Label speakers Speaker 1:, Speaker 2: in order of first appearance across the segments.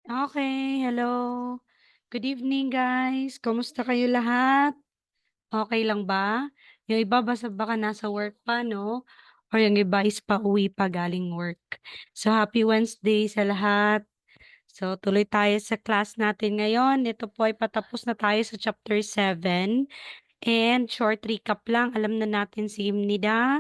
Speaker 1: Okay, hello. Good evening guys. Kumusta kayo lahat? Okay lang ba? Yung iba baka nasa work pa 'no, or yung iba is pauwi pa galing work. So, happy Wednesday sa lahat. So, tuloy tayo sa class natin ngayon. Ito po ay patapos na tayo sa chapter 7 and short recap lang. Alam na natin si Imnida,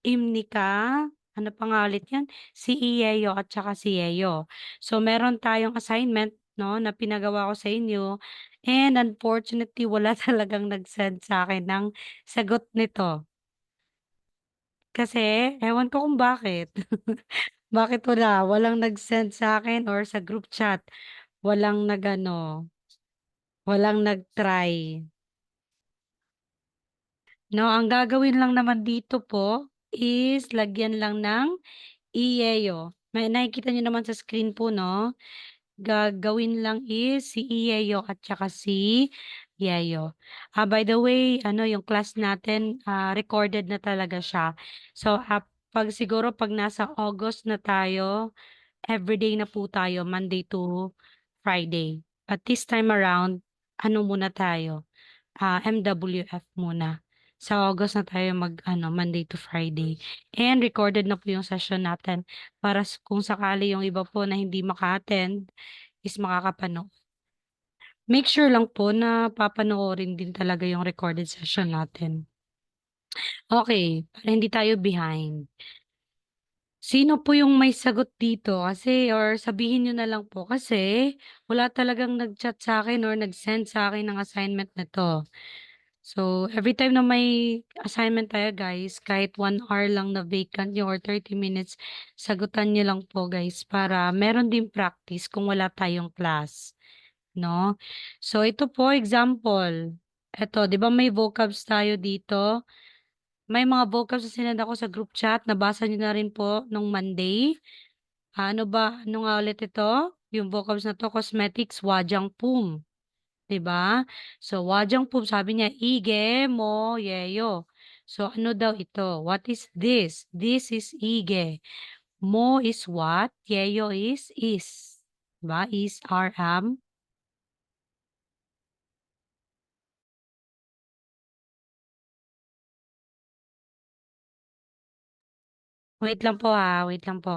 Speaker 1: Imnika, ano pa nga ulit 'yan? Si Iyeyo at saka si Yeyo. So, meron tayong assignment 'no, na pinagawa ko sa inyo and unfortunately wala talagang nag-send sa'kin ng sagot nito. Kasi ewan ko kung bakit. Bakit walang nag-send sa'kin or sa group chat walang nag-ano, walang nag-try. 'No, ang gagawin lang naman dito po is lagyan lang ng Iyeyo. May nakikita niyo naman sa screen po 'no, gagawin lang is si Iyeyo at saka si Yeyo. By the way ano yung class natin, recorded na talaga siya. So, 'pag nasa August na tayo, everyday na po tayo Monday to Friday. But this time around, ano muna tayo, MWF muna. Sa August na tayo mag-ano, Monday to Friday. And recorded na po yung session natin para kung sakali yung iba po na hindi maka-attend is makakapanood. Make sure lang po na papanoorin din talaga yung recorded session natin. Okay, para hindi tayo behind. Sino po yung may sagot dito kasi or sabihin niyo na lang po kasi wala talagang nag-chat sa'kin or nag-send sa'kin ng assignment na 'to. So, every time na may assignment tayo guys, kahit 1 hour lang na vacant niyo or 30 minutes, sagutan niyo lang po guys para meron din practice kung wala tayong class, 'no? So, ito po example, eto 'di ba may vocabs tayo dito? May mga vocabs na sinend ako sa group chat, nabasa niyo na rin po nung Monday. Ano nga ulit ito? Yung vocabs na 'to, cosmetics, Wajangpum. 'Di ba? So, Wajangpum sabi niya, "Ige mo yeyo." So, ano daw ito? What is this? This is ige. Mo is what? Yeyo is. 'Di ba? Is, are, am. Wait lang po, wait lang po.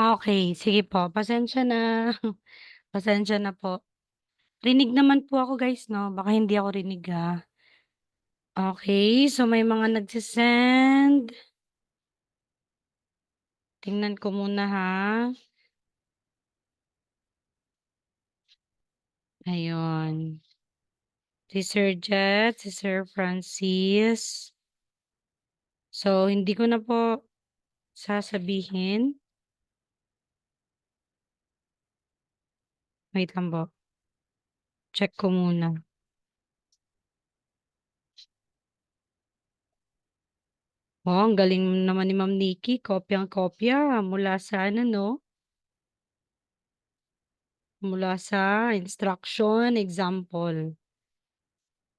Speaker 1: Okay, sige po, pasensya na. Pasensya na po. Rinig naman po ako guys 'no, baka hindi ako rinig, Okay, so may mga nagse-send. Tingnan ko muna, Ayun. Si Sir Jet, si Sir Francis. So, hindi ko na po sasabihin. Wait lang po, check ko muna. Oh, ang galing naman ni Ma'am Nikki, kopyang-kopya mula sa ano 'no, mula sa instruction, example.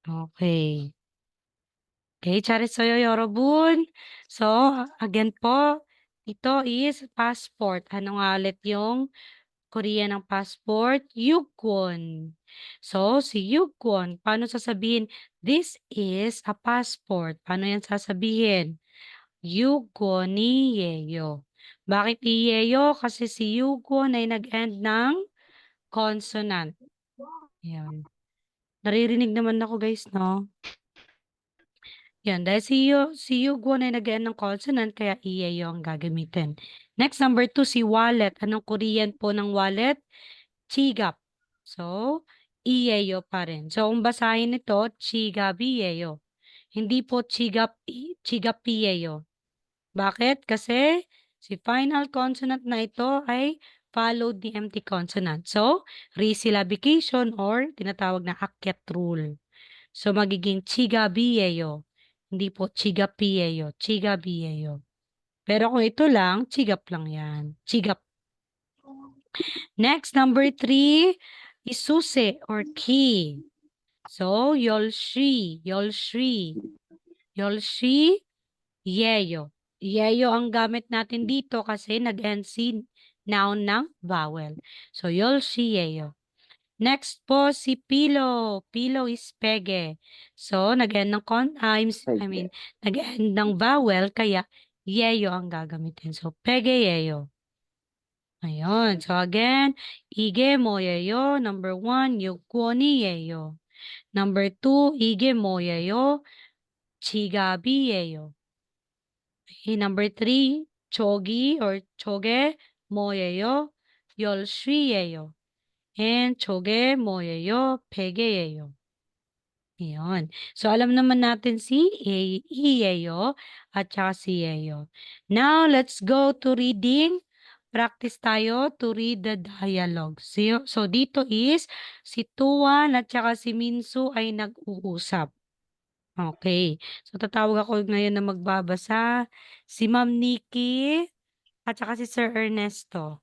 Speaker 1: Okay. Okay, charissayo 여러분. So, again po, ito is passport. Ano nga ulit yung Korea ng passport? Yukwon. So, si Yukwon, paano sasabihin? This is a passport. Paano yan sasabihin? Yukwoniyeyo. Bakit iyeyo? Kasi si Yukwon ay nag-end ng consonant. Yan. Naririnig naman ako guys, no? Yan, dahil si Yugon ay nag-end ng consonant, kaya iye yung gagamitin. Next, number 2, si wallet. Anong Korean po ng wallet? Chigap. So, iyeyo pa rin. So, kung basahin ito, chigabiyeyo. Hindi po chigapiyeyo. Bakit? Kasi si final consonant na ito ay followed ni empty consonant. So, resyllabication or tinatawag na akyat rule. So, magiging chigabiyeyo. Hindi po chigapiyeyo. Chigabiyeyo. Pero kung ito lang, chigap lang yan. Chigap. Next, number 3, isuse or key. So, yolshi. Yolshi. Yolshi, yeyo. Yeyo ang gamit natin dito kasi nag-end si noun ng vowel. So, yolshi, yeyo. Next po si Pilo. Pilo is pege. So, nag-end ng I mean, nag-end ng vowel, kaya yeyo ang gagamitin. So, pege yeyo. Ayun. So, again, ige moyeyo. Number 1, yukwoni yeyo. Number 2, ige moyeyo. Chigabi yeyo. Okay, number 3, chogi or choge moyeyo. Yolshui yeyo. And choge moyeyo. Pege yeyo. Yun. So, alam naman natin si Iyeyo at saka si Yeyo. Now, let's go to reading. Practice tayo to read the dialogue. So dito is si Tuan at saka si Minsu ay nag-uusap. Okay. So, tatawag ako ngayon na magbabasa. Si Ma'am Nikki at saka si Sir Ernesto.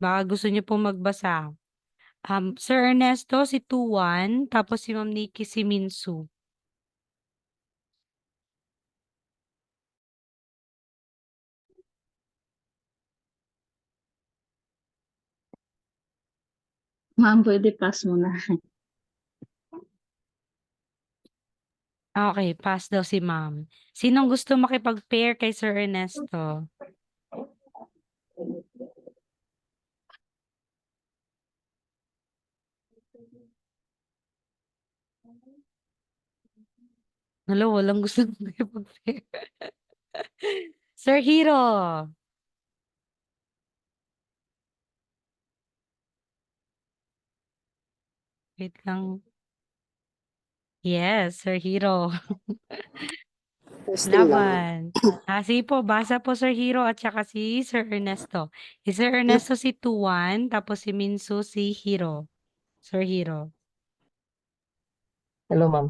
Speaker 1: Baka gusto niyo pong magbasa. Sir Ernesto, si Tuan, tapos si Ma'am Nikki, si Minsu.
Speaker 2: Ma'am, pwede pass muna.
Speaker 1: Okay, pass daw si Ma'am. Sinong gusto makipag-pair kay Sir Ernesto? Hala, walang gusto makipag-pair. Sir Hero. Wait lang. Yes, Sir Hero.
Speaker 3: Testing lang.
Speaker 1: Laban. Sige po, basa po Sir Hero at saka si Sir Ernesto. Si Sir Ernesto si Tuan, tapos si Minsu si Hero. Sir Hero.
Speaker 4: Hello, ma'am.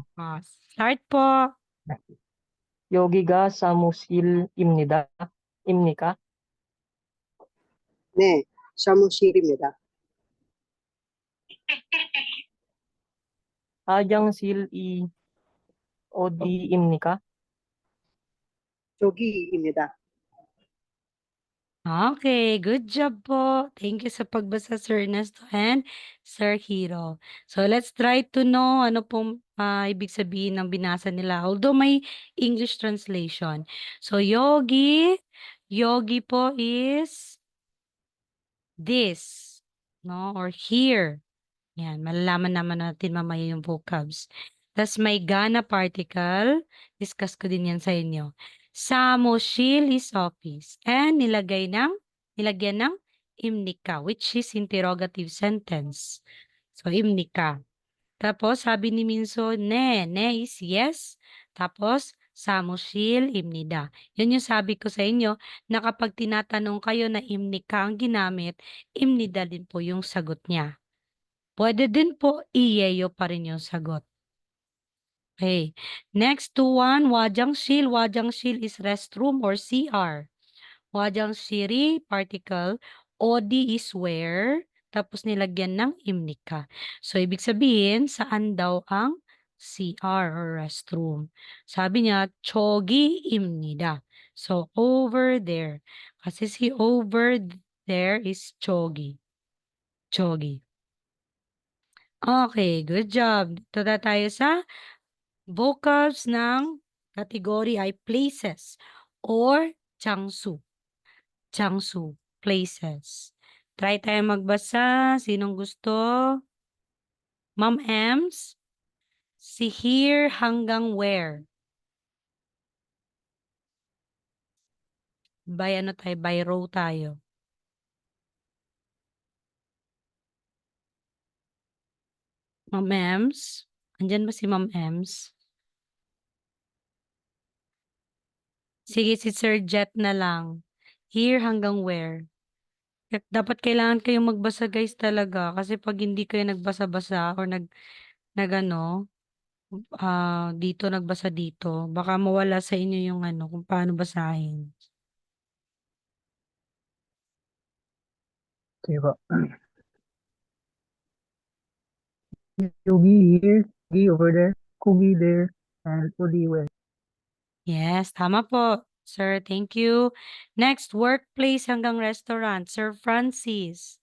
Speaker 1: Start po.
Speaker 4: 여기가 사무실입니다. 입니까?
Speaker 3: 네, 사무실입니다.
Speaker 4: 화장실이 어디입니까?
Speaker 3: 저기입니다.
Speaker 1: Okay, good job po. Thank you sa pagbasa, Sir Ernesto and Sir Hero. So, let's try to know ano pong ibig sabihin ng binasa nila. Although may English translation. So, yogi po is this, no? Or here. Yan, malalaman naman natin mamaya yung vocabs. Tapos may gana particle. Discuss ko din yan sa inyo. Samoshil is office. And nilagyan ng imnika, which is interrogative sentence. So, imnika. Tapos, sabi ni Minso, ne is yes. Tapos, samoshil, imnida. Yun yung sabi ko sa inyo, na kapag tinatanong kayo na imnika ang ginamit, imnida din po yung sagot niya. Pwede din po iyeyo pa rin yung sagot. Okay. Next to one, 화장실. 화장실 is restroom or CR. 화장실이 particle. 어디 is where. Tapos nilagyan ng imnika. So, ibig sabihin, saan daw ang CR or restroom? Sabi niya, 저기입니다. So, over there. Kasi si over there is 저기. 저기. Okay, good job. Dito na tayo sa vocabs ng category ay places or 장소. 장소, places. Try tayo magbasa. Sinong gusto? Ma'am Ems? Si here hanggang where? By ano tayo? By row tayo. Ma'am Ems? Andyan ba si Ma'am Ems? Sige, si Sir Jet na lang. Here hanggang where? Dapat kailangan kayong magbasa guys talaga kasi pag hindi kayo nagbasa-basa or nag dito nagbasa dito, baka mawala sa inyo yung ano kung paano basahin.
Speaker 4: Sige po. Yogi here, Yogi over there, Kugi there, and Udi where.
Speaker 1: Yes, tama po. Sir, thank you. Next, workplace hanggang restaurant. Sir Francis.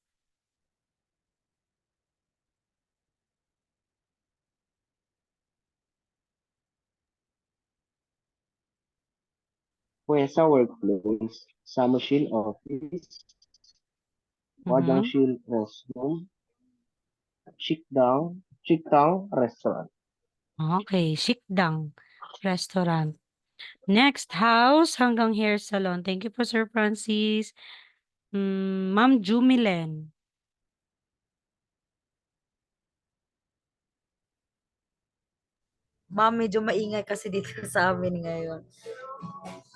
Speaker 3: 회사 workplace, 사무실 office, 화장실 restroom, 식당 restaurant.
Speaker 1: Okay, 식당, restaurant. Next, house hanggang hair salon. Thank you po, Sir Francis. Ma'am Jumilen.
Speaker 5: Ma'am, medyo maingay kasi dito sa amin ngayon.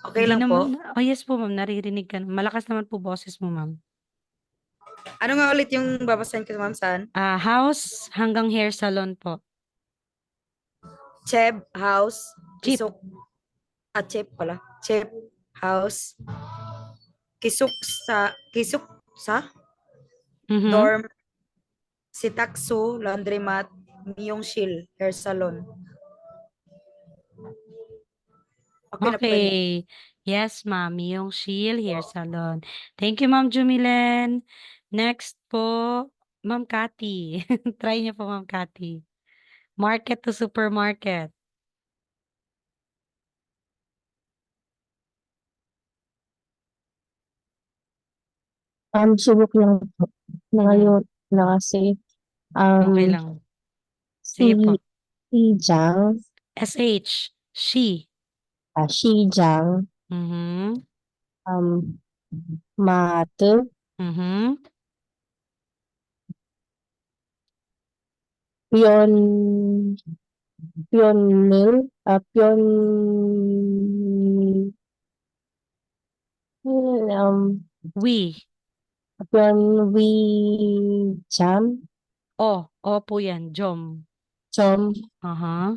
Speaker 5: Okay
Speaker 1: Hindi
Speaker 5: lang po.
Speaker 1: naman. Oh, yes po, ma'am. Naririnig ka. Malakas naman po boses mo, ma'am.
Speaker 5: Ano nga ulit yung babasahin ko, ma'am, saan?
Speaker 1: House hanggang hair salon po.
Speaker 5: Cheb, house,
Speaker 1: Jeep.
Speaker 5: kisuk, Cheb pala. Cheb, house, kisuk sa
Speaker 1: Mhm.
Speaker 5: dorm, sitaksu, laundromat, Miyongshil, hair salon. Okay na po yun.
Speaker 1: Okay. Yes, ma'am. Yung Shield Hair Salon. Thank you, Ma'am Jumilen. Next po, Ma'am Cathy. Try niyo po, Ma'am Cathy. Market to supermarket.
Speaker 2: Subok lang po. Ngayon na kasi,
Speaker 1: Okay
Speaker 2: um,
Speaker 1: lang.
Speaker 2: si,
Speaker 1: Sige po.
Speaker 2: si Jiang,
Speaker 1: SH. She.
Speaker 2: Shi Jiang,
Speaker 1: Mhm.
Speaker 2: Mate,
Speaker 1: Mhm.
Speaker 2: Pion, Pionil, Pion,
Speaker 1: We.
Speaker 2: Pion Wi Jam,
Speaker 1: O po yan. Jom.
Speaker 2: Chom,
Speaker 1: Aha.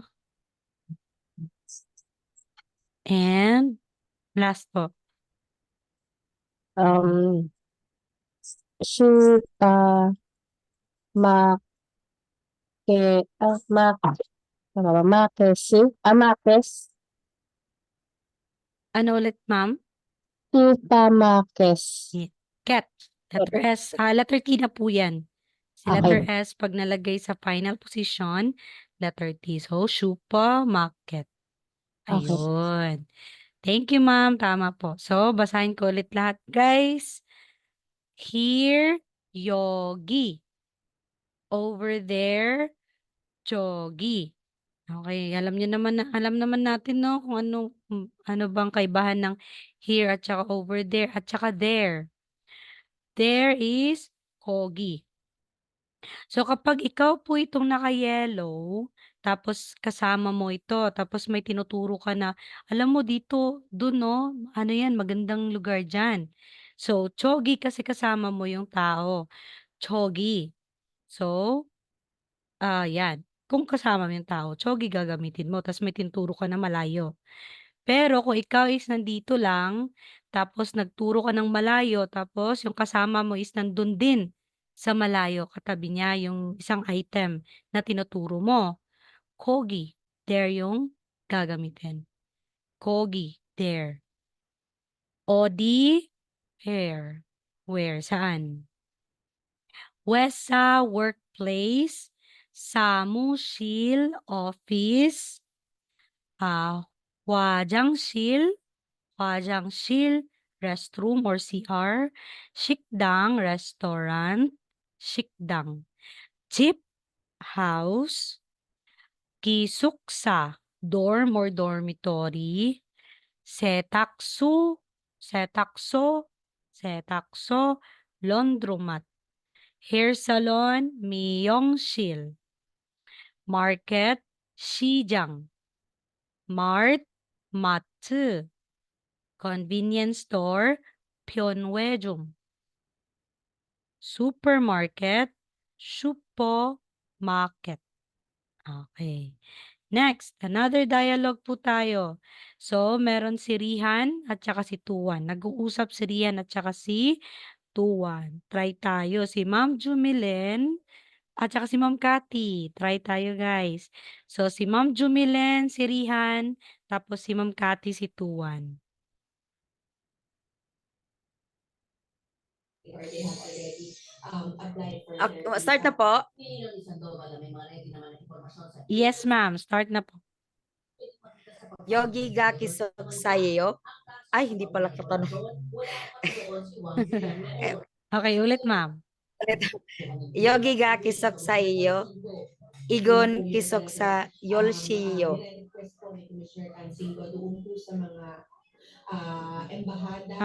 Speaker 1: And last po.
Speaker 2: Shuta, Ma, Ke, Ma, ano ba, Makes,
Speaker 1: Ano ulit, ma'am?
Speaker 2: Tutamakes.
Speaker 1: Yeah. Cat. Letter S. Letter T na po yan. Si letter
Speaker 2: Okay.
Speaker 1: S, pag nalagay sa final position, letter T. So, supermarket.
Speaker 2: Okay.
Speaker 1: Ayun. Thank you, ma'am. Tama po. So, basahin ko ulit lahat, guys. Here, yogi. Over there, jogi. Okay, alam naman natin, no, kung ano bang kaibahan ng here at saka over there at saka there. There is kogi. So, kapag ikaw po itong naka-yellow, tapos kasama mo ito, tapos may tinuturo ka na, alam mo dito, dun no, ano yan, magandang lugar dyan. So, chogi kasi kasama mo yung tao. Chogi. So, yan. kung kasama mo yung tao, chogi gagamitin mo, tapos may tinuturo ka na malayo. Pero kung ikaw is nandito lang, tapos nagturo ka ng malayo, tapos yung kasama mo is nandun din sa malayo, katabi niya yung isang item na tinuturo mo. Kogi, there yung gagamitin. Kogi, there. Odi, where, saan? Wesa, workplace. 사무실, office. 화장실, restroom or CR. 식당, restaurant. 식당. 집, house. 기숙사, dorm or dormitory. 세탁소, laundromat. Hair salon, 미용실. Market, 시장. Mart, 마트. Convenience store, 편의점. Supermarket, 슈퍼마켓. Okay. Next, another dialogue po tayo. So, meron si Rihan at saka si Tuan. Nag-uusap si Rihan at saka si Tuan. Try tayo. Si Ma'am Jumilen at saka si Ma'am Cathy. Try tayo, guys. So, si Ma'am Jumilen, si Rihan, tapos si Ma'am Cathy, si Tuan.
Speaker 5: Start na po.
Speaker 1: Yes, ma'am. Start na po.
Speaker 5: Yogi ga kisok sayo. Ay, hindi pala katanong.
Speaker 1: Okay, ulit, ma'am.
Speaker 5: Yogi ga kisok sayo. Igon kisok sa yolshiyo.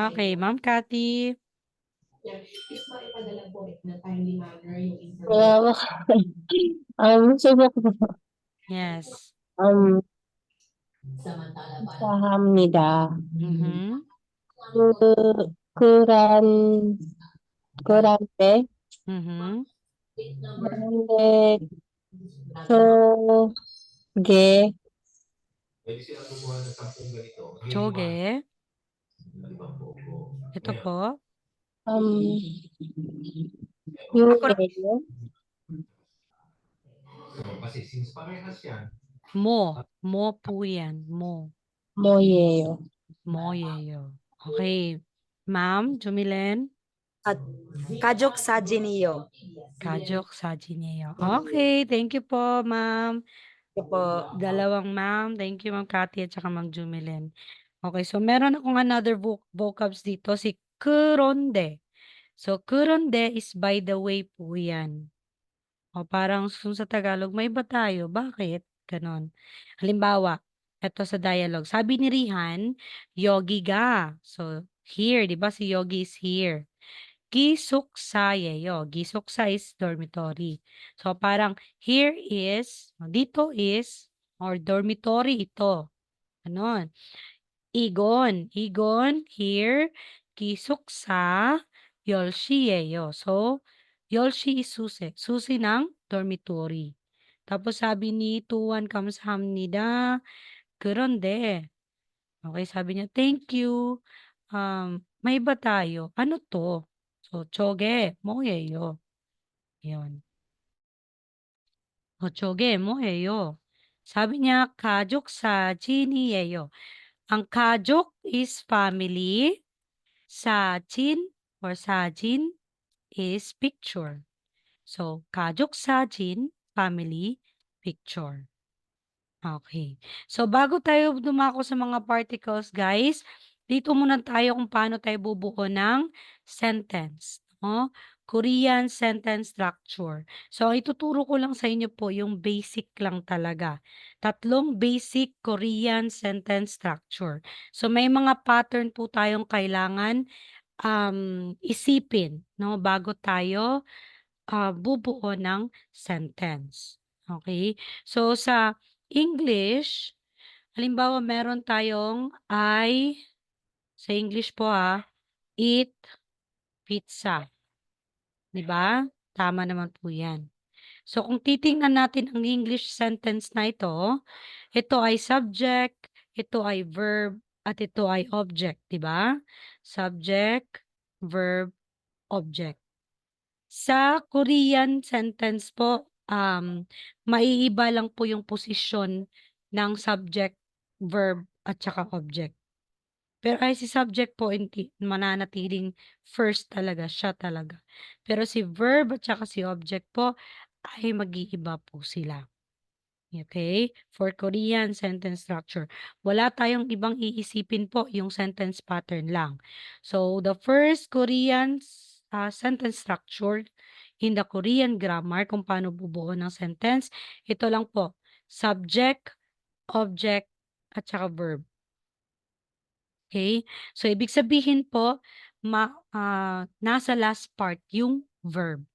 Speaker 1: Okay, Ma'am Cathy.
Speaker 2: subok
Speaker 1: Yes.
Speaker 2: 감사합니다.
Speaker 1: Mm-hmm.
Speaker 2: 그란 그란데
Speaker 1: Mm-hmm.
Speaker 2: 그란데 저게
Speaker 1: Choge. Ito po.
Speaker 2: 유예요
Speaker 1: Mo po yan.
Speaker 2: 뭐예요?
Speaker 1: Moyeyo. Okay. Ma'am, Jumilen.
Speaker 5: Kajok sa jiniyo.
Speaker 1: Kajok Sajineo. Okay, thank you po, ma'am.
Speaker 5: Ito po.
Speaker 1: Dalawang ma'am. Thank you, Ma'am Cathy at saka Ma'am Jumilen. Okay, so meron akong another vocabs dito, si 그런데. So, 그런데 is by the way po yan. O parang kung sa Tagalog, may ba tayo? Bakit? Ganon. Halimbawa, eto sa dialogue. Sabi ni Rihan, yogi ga. So, here, di ba? Si Yogi is here. Gisuksayeyo. Gisuksa is dormitory. So, parang here is, dito is, or dormitory ito. Ganon. Igon. Igon, here. Gisuksa, yolshiyeyo. So, yolshi is susi. Susi ng dormitory. Tapos sabi ni Tuan 감사합니다. 그런데, okay, sabi niya, thank you. May iba tayo. Ano to? So, 저게 뭐예요? Yun. 저게 뭐예요? Sabi niya, 가족 사진이에요. Ang 가족 is family. 사진 or 사진 is picture. So, 가족 사진, family, picture. Okay. So, bago tayo dumako sa mga particles, guys, dito muna tayo kung paano tayo bubuo ng sentence. No? Korean sentence structure. So, ang ituturo ko lang sa inyo po yung basic lang talaga. Tatlong basic Korean sentence structure. So, may mga pattern po tayong kailangan isipin, no, bago tayo bubuo ng sentence. Okay? So, sa English, halimbawa meron tayong sa English po eat pizza. 'Di ba? Tama naman po 'yan. So, kung titingnan natin ang English sentence na ito ay subject, ito ay verb, at ito ay object, di ba? Subject, verb, object. Sa Korean sentence po, maiiba lang po yung posisyon ng subject, verb, at saka object. Pero ay si subject po hindi mananatiling first talaga, siya talaga. Pero si verb at saka si object po ay mag-iiba po sila. Okay? For Korean sentence structure. Wala tayong ibang iisipin po, yung sentence pattern lang. So, the first Korean sentence structure in the Korean grammar, kung paano bubuo ng sentence, ito lang po, subject, object, at saka verb. Okay? So, ibig sabihin po, nasa last part yung verb.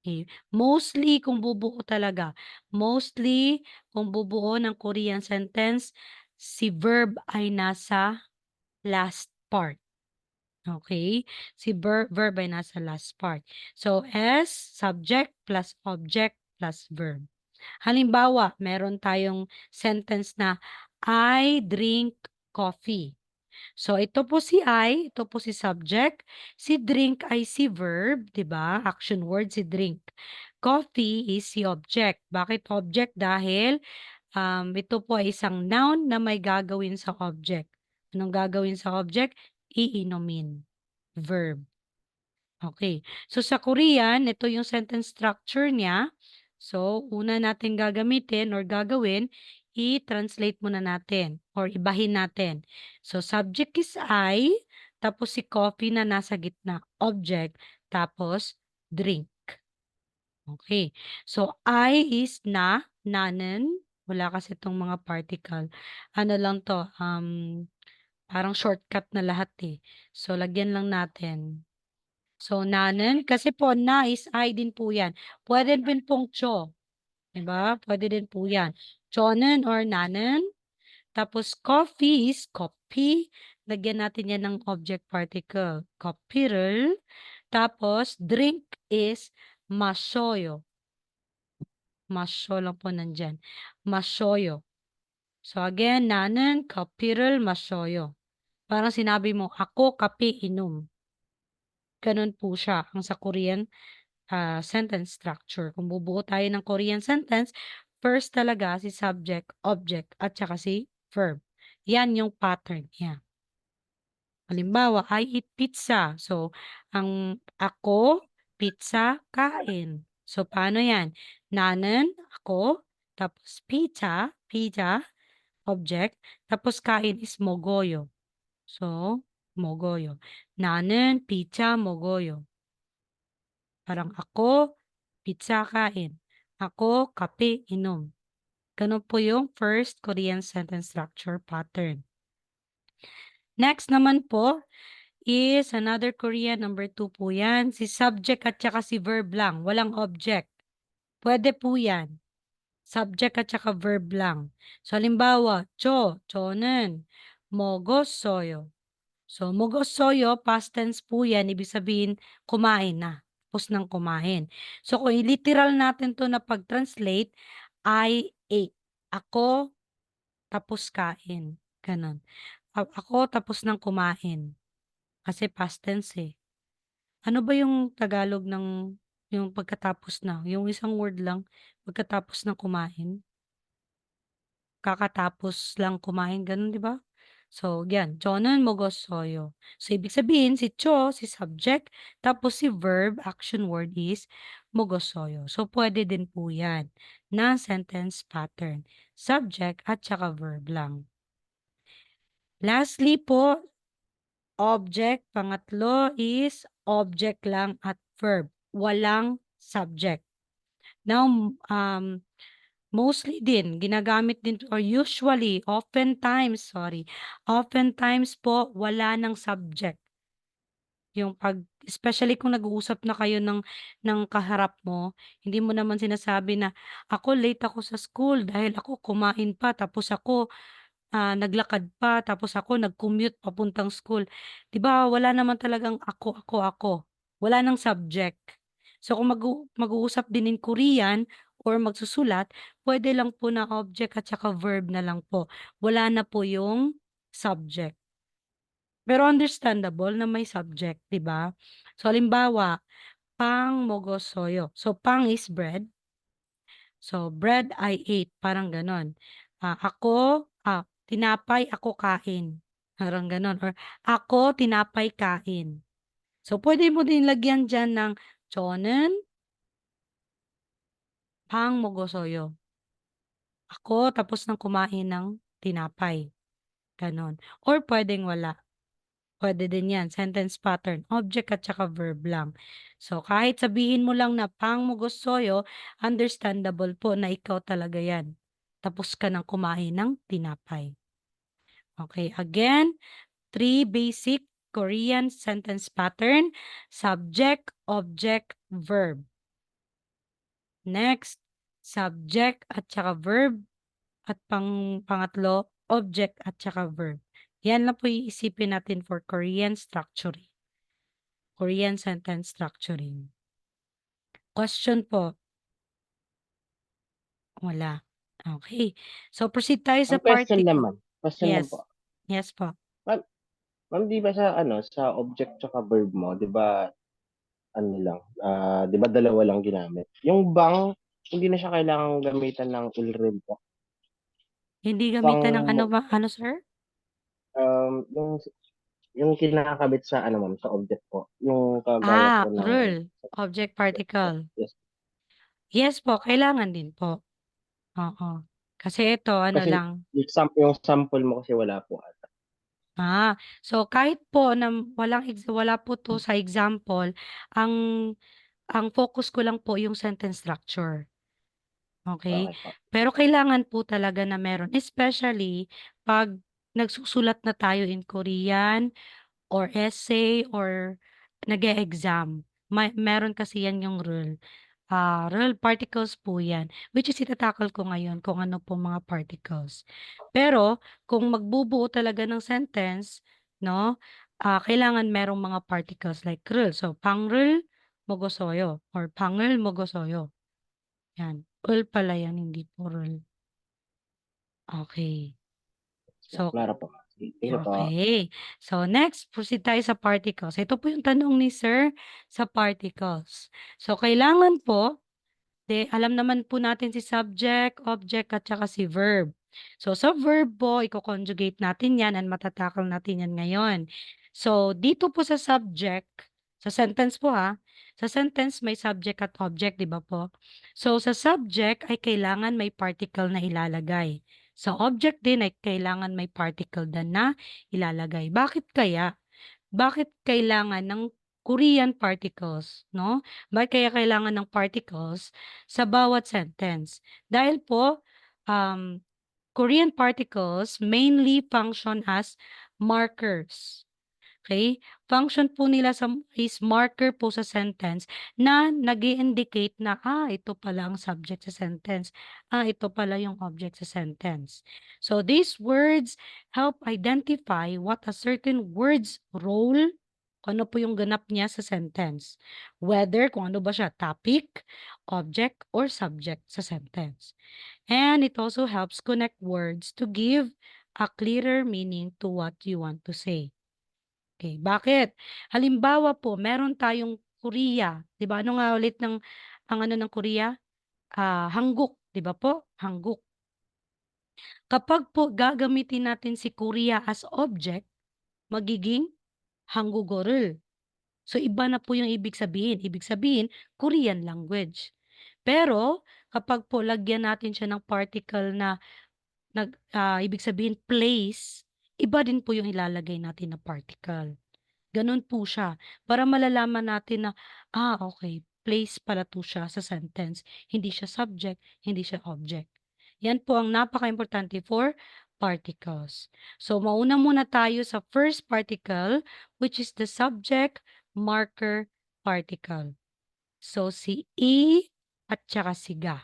Speaker 1: Okay. Mostly, kung bubuo talaga, mostly, kung bubuo ng Korean sentence, si verb ay nasa last part. Okay? Si verb ay nasa last part. So, S, subject plus object plus verb. Halimbawa, meron tayong sentence na, I drink coffee. So, ito po si I, ito po si subject. Si drink ay si verb, di ba? Action word si drink. Coffee is si object. Bakit object? Dahil ito po ay isang noun na may gagawin sa object. Anong gagawin sa object? Iinumin. Verb. Okay. So, sa Korean, ito yung sentence structure niya. So, una natin gagamitin or gagawin, i-translate muna natin or ibahin natin. So, subject is I, tapos si coffee na nasa gitna, object, tapos drink. Okay. So, I is na, nanen, wala kasi itong mga particle. Ano lang to, parang shortcut na lahat eh. So, lagyan lang natin. So, nanen, kasi po na is I din po yan. Pwede din pong cho. Diba? Pwede din po yan. Chonen or nanen. Tapos, coffee is coffee. Lagyan natin yan ng object particle. Coffee. Tapos, drink is masoyo. Masyo lang po nandyan. Masoyo. So, again, nanen, coffee, masoyo. Parang sinabi mo, ako kape inom. Ganun po siya ang sa Korean sentence structure. Kung bubuo tayo ng Korean sentence, first talaga si subject, object, at saka si verb. Yan yung pattern niya. Halimbawa, I eat pizza. So, ang ako, pizza, kain. So, paano yan? Nanen, ako, tapos pizza, object, tapos kain is mogoyo. So, mogoyo. 나는 pizza 먹어요. Parang ako, pizza kain. Ako, kape inom. Ganun po yung first Korean sentence structure pattern. Next naman po is another Korean, number 2 po yan. Si subject at saka si verb lang. Walang object. Pwede po yan. Subject at saka verb lang. So, halimbawa, 저는 먹었어요. So, 먹었어요, past tense po yan. Ibig sabihin, kumain na. Tapos nang kumain. So, kung literal natin to na pag-translate, I ate. Ako, tapos kain. Ganon. Ako, tapos nang kumain. Kasi past tense eh. Ano ba yung Tagalog ng yung pagkatapos na? Yung isang word lang, pagkatapos ng kumain. Kakatapos lang kumain, ganun, di ba? So, yan. 저는 먹었어요. So, ibig sabihin, si cho, si subject, tapos si verb, action word is 먹었어요. So, pwede din po yan na sentence pattern. Subject at saka verb lang. Lastly po, object. Pangatlo is object lang at verb. Walang subject. Now, mostly din, ginagamit din or usually, oftentimes po wala ng subject. Yung especially kung nag-uusap na kayo ng kaharap mo, hindi mo naman sinasabi na, ako late ako sa school dahil ako kumain pa, tapos ako naglakad pa, tapos ako nag-commute papuntang school. 'Di ba wala naman talagang ako. Wala ng subject. So kung mag-uusap din in Korean or magsusulat, pwede lang po na object at saka verb na lang po. Wala na po yung subject. Pero understandable na may subject, 'di ba? So halimbawa, pang mogosoyo. So pang is bread. So bread I ate, parang ganon. Tinapay ako kain. Parang ganon. Or ako tinapay kain. So pwede mo din lagyan dyan ng 저는 pang mogosoyo. Ako tapos nang kumain ng tinapay. Ganon. Or pwedeng wala. Pwede din yan. Sentence pattern. Object at saka verb lang. So, kahit sabihin mo lang na pang mogosoyo, understandable po na ikaw talaga yan. Tapos ka nang kumain ng tinapay. Okay, again, 3 basic Korean sentence pattern. Subject, object, verb. Next, subject at saka verb. At pangatlo, object at saka verb. Yan lang po iisipin natin for Korean structuring. Korean sentence structuring. Question po? Wala. Okay. So, proceed tayo sa
Speaker 3: Ang question
Speaker 1: particle.
Speaker 3: naman. Question lang
Speaker 1: Yes.
Speaker 3: po.
Speaker 1: Yes po.
Speaker 3: Ma'am, di ba sa object tsaka verb mo, di ba, di ba dalawa lang ginamit? Yung bang, hindi na siya kailangang gamitan ng ilrib po.
Speaker 1: Hindi
Speaker 3: Pang,
Speaker 1: gamitan ng ano, sir?
Speaker 3: um, yung kinakabit sa, ma'am, sa object po. Yung kagaya po ng,
Speaker 1: Rule. Object particle.
Speaker 3: yes.
Speaker 1: Yes po, kailangan din po. Oo. Kasi ito, ano
Speaker 3: Kasi
Speaker 1: lang.
Speaker 3: yung sample mo kasi wala po ata.
Speaker 1: So kahit po na wala po to sa example, ang focus ko lang po yung sentence structure. Okay?
Speaker 3: Okay po.
Speaker 1: Pero kailangan po talaga na meron, especially pag nagsusulat na tayo in Korean or essay or nag-e-exam. Meron kasi yan yung rule. Rule particles po yan, which is itatakal ko ngayon kung ano po mga particles. Pero kung magbubuo talaga ng sentence, no, kailangan merong mga particles like rule. So, pangrul mogosoyo or pangul mogosoyo. Yan. Ul pala yan, hindi po rule. Okay. So,
Speaker 3: Klaro po. Sige po.
Speaker 1: okay. So, next, proceed tayo sa particles. Ito po yung tanong ni Sir sa particles. So, kailangan po, alam naman po natin si subject, object, at saka si verb. So, sa verb po, i-conjugate natin yan and matatakal natin yan ngayon. So, dito po sa subject, sa sentence po sa sentence may subject at object, di ba po? So, sa subject ay kailangan may particle na ilalagay. Sa object din ay kailangan may particle din na ilalagay. Bakit kaya? Bakit kailangan ng Korean particles, no? Bakit kaya kailangan ng particles sa bawat sentence? Dahil po, Korean particles mainly function as markers. Okay? Function po nila is marker po sa sentence na nag-i-indicate na, ito pala ang subject sa sentence. Ito pala yung object sa sentence. So, these words help identify what a certain word's role, kung ano po yung ganap niya sa sentence. Whether kung ano ba siya, topic, object, or subject sa sentence. And it also helps connect words to give a clearer meaning to what you want to say. Okay, bakit? Halimbawa po, meron tayong Korea, 'di ba? Ano nga ulit ang ano ng Korea? Hangguk, 'di ba po? Hangguk. Kapag po gagamitin natin si Korea as object, magiging 한국어를. So iba na po yung ibig sabihin. Ibig sabihin, Korean language. Pero kapag po lagyan natin siya ng particle na ibig sabihin place, iba din po yung ilalagay natin na particle. Ganun po siya. Para malalaman natin na, okay, place pala to siya sa sentence. Hindi siya subject, hindi siya object. Yan po ang napaka-importante for particles. So, mauna muna tayo sa first particle, which is the subject marker particle. So, si I at saka si ga.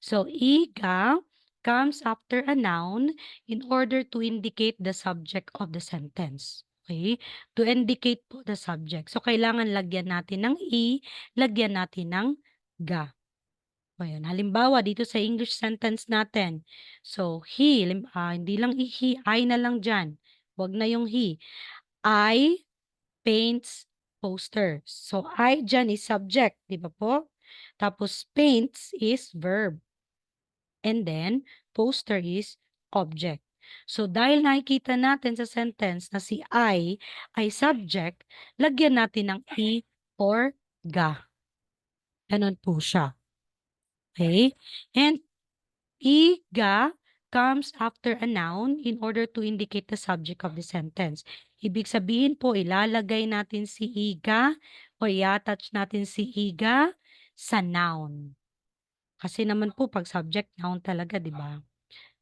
Speaker 1: So, iga comes after a noun in order to indicate the subject of the sentence. Okay? To indicate po the subject. So, kailangan lagyan natin ng "i", lagyan natin ng "ga". O yun, halimbawa dito sa English sentence natin. So, hindi lang he, I na lang dyan. Wag na yung he. I paints posters. So, I dyan is subject, di ba po? Tapos, paints is verb. And then, poster is object. So, dahil nakikita natin sa sentence na si I ay subject, lagyan natin ng "i" or "ga". Ganon po siya. Okay? And "i-ga" comes after a noun in order to indicate the subject of the sentence. Ibig sabihin po, ilalagay natin si "i-ga" o i-attach natin si "i-ga" sa noun. Kasi naman po, pag subject, noun talaga, di ba?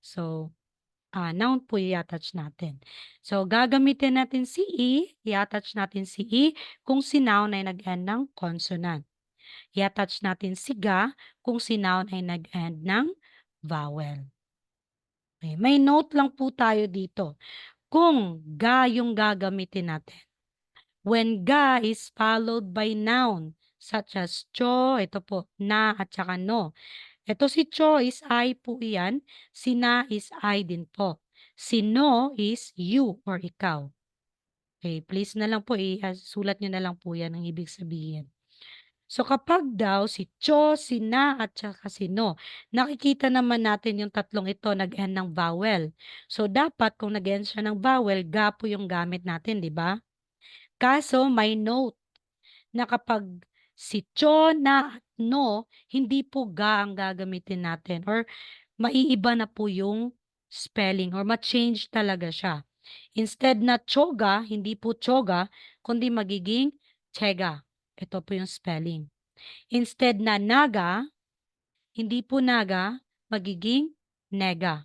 Speaker 1: So, noun po i-attach natin. So, gagamitin natin si i-attach natin si i kung si noun ay nag-end ng consonant. I-attach natin si ga kung si noun ay nag-end ng vowel. Okay. May note lang po tayo dito. Kung ga yung gagamitin natin, when ga is followed by noun, such as cho, ito po, na at saka no. Ito si cho is I po iyan, si na is I din po. Si no is you or ikaw. Okay, please na lang po, sulat nyo na lang po yan ang ibig sabihin. So kapag daw si cho, si na at saka si no, nakikita naman natin yung tatlong ito nag-end ng vowel. So dapat kung nag-end siya ng vowel, ga po yung gamit natin, di ba? Kaso may note na kapag si cho, na at no, hindi po ga ang gagamitin natin or maiiba na po yung spelling or ma-change talaga siya. Instead na choga, hindi po choga, kundi magiging chega. Ito po yung spelling. Instead na naga, hindi po naga, magiging nega.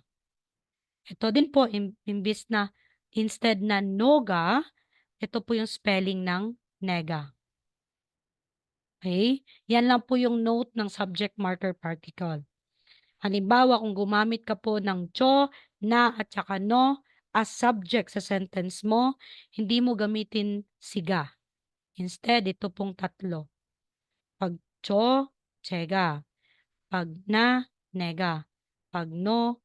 Speaker 1: Ito din po, imbis na instead na noga, ito po yung spelling ng nega. Okay? Yan lang po yung note ng subject marker particle. Halimbawa, kung gumamit ka po ng cho, na at saka no as subject sa sentence mo, hindi mo gamitin siga. Instead, ito pong tatlo. Pag cho, chega. Pag na, nega. Pag no,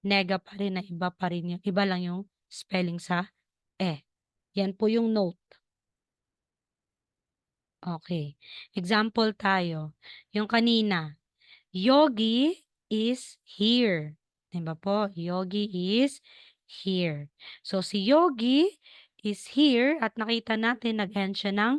Speaker 1: nega pa rin na iba pa rin yung, iba lang yung spelling sa Yan po yung note. Okay. Example tayo. Yung kanina. Yogi is here. Diba po? Yogi is here. So, si Yogi is here at nakita natin nag-end siya ng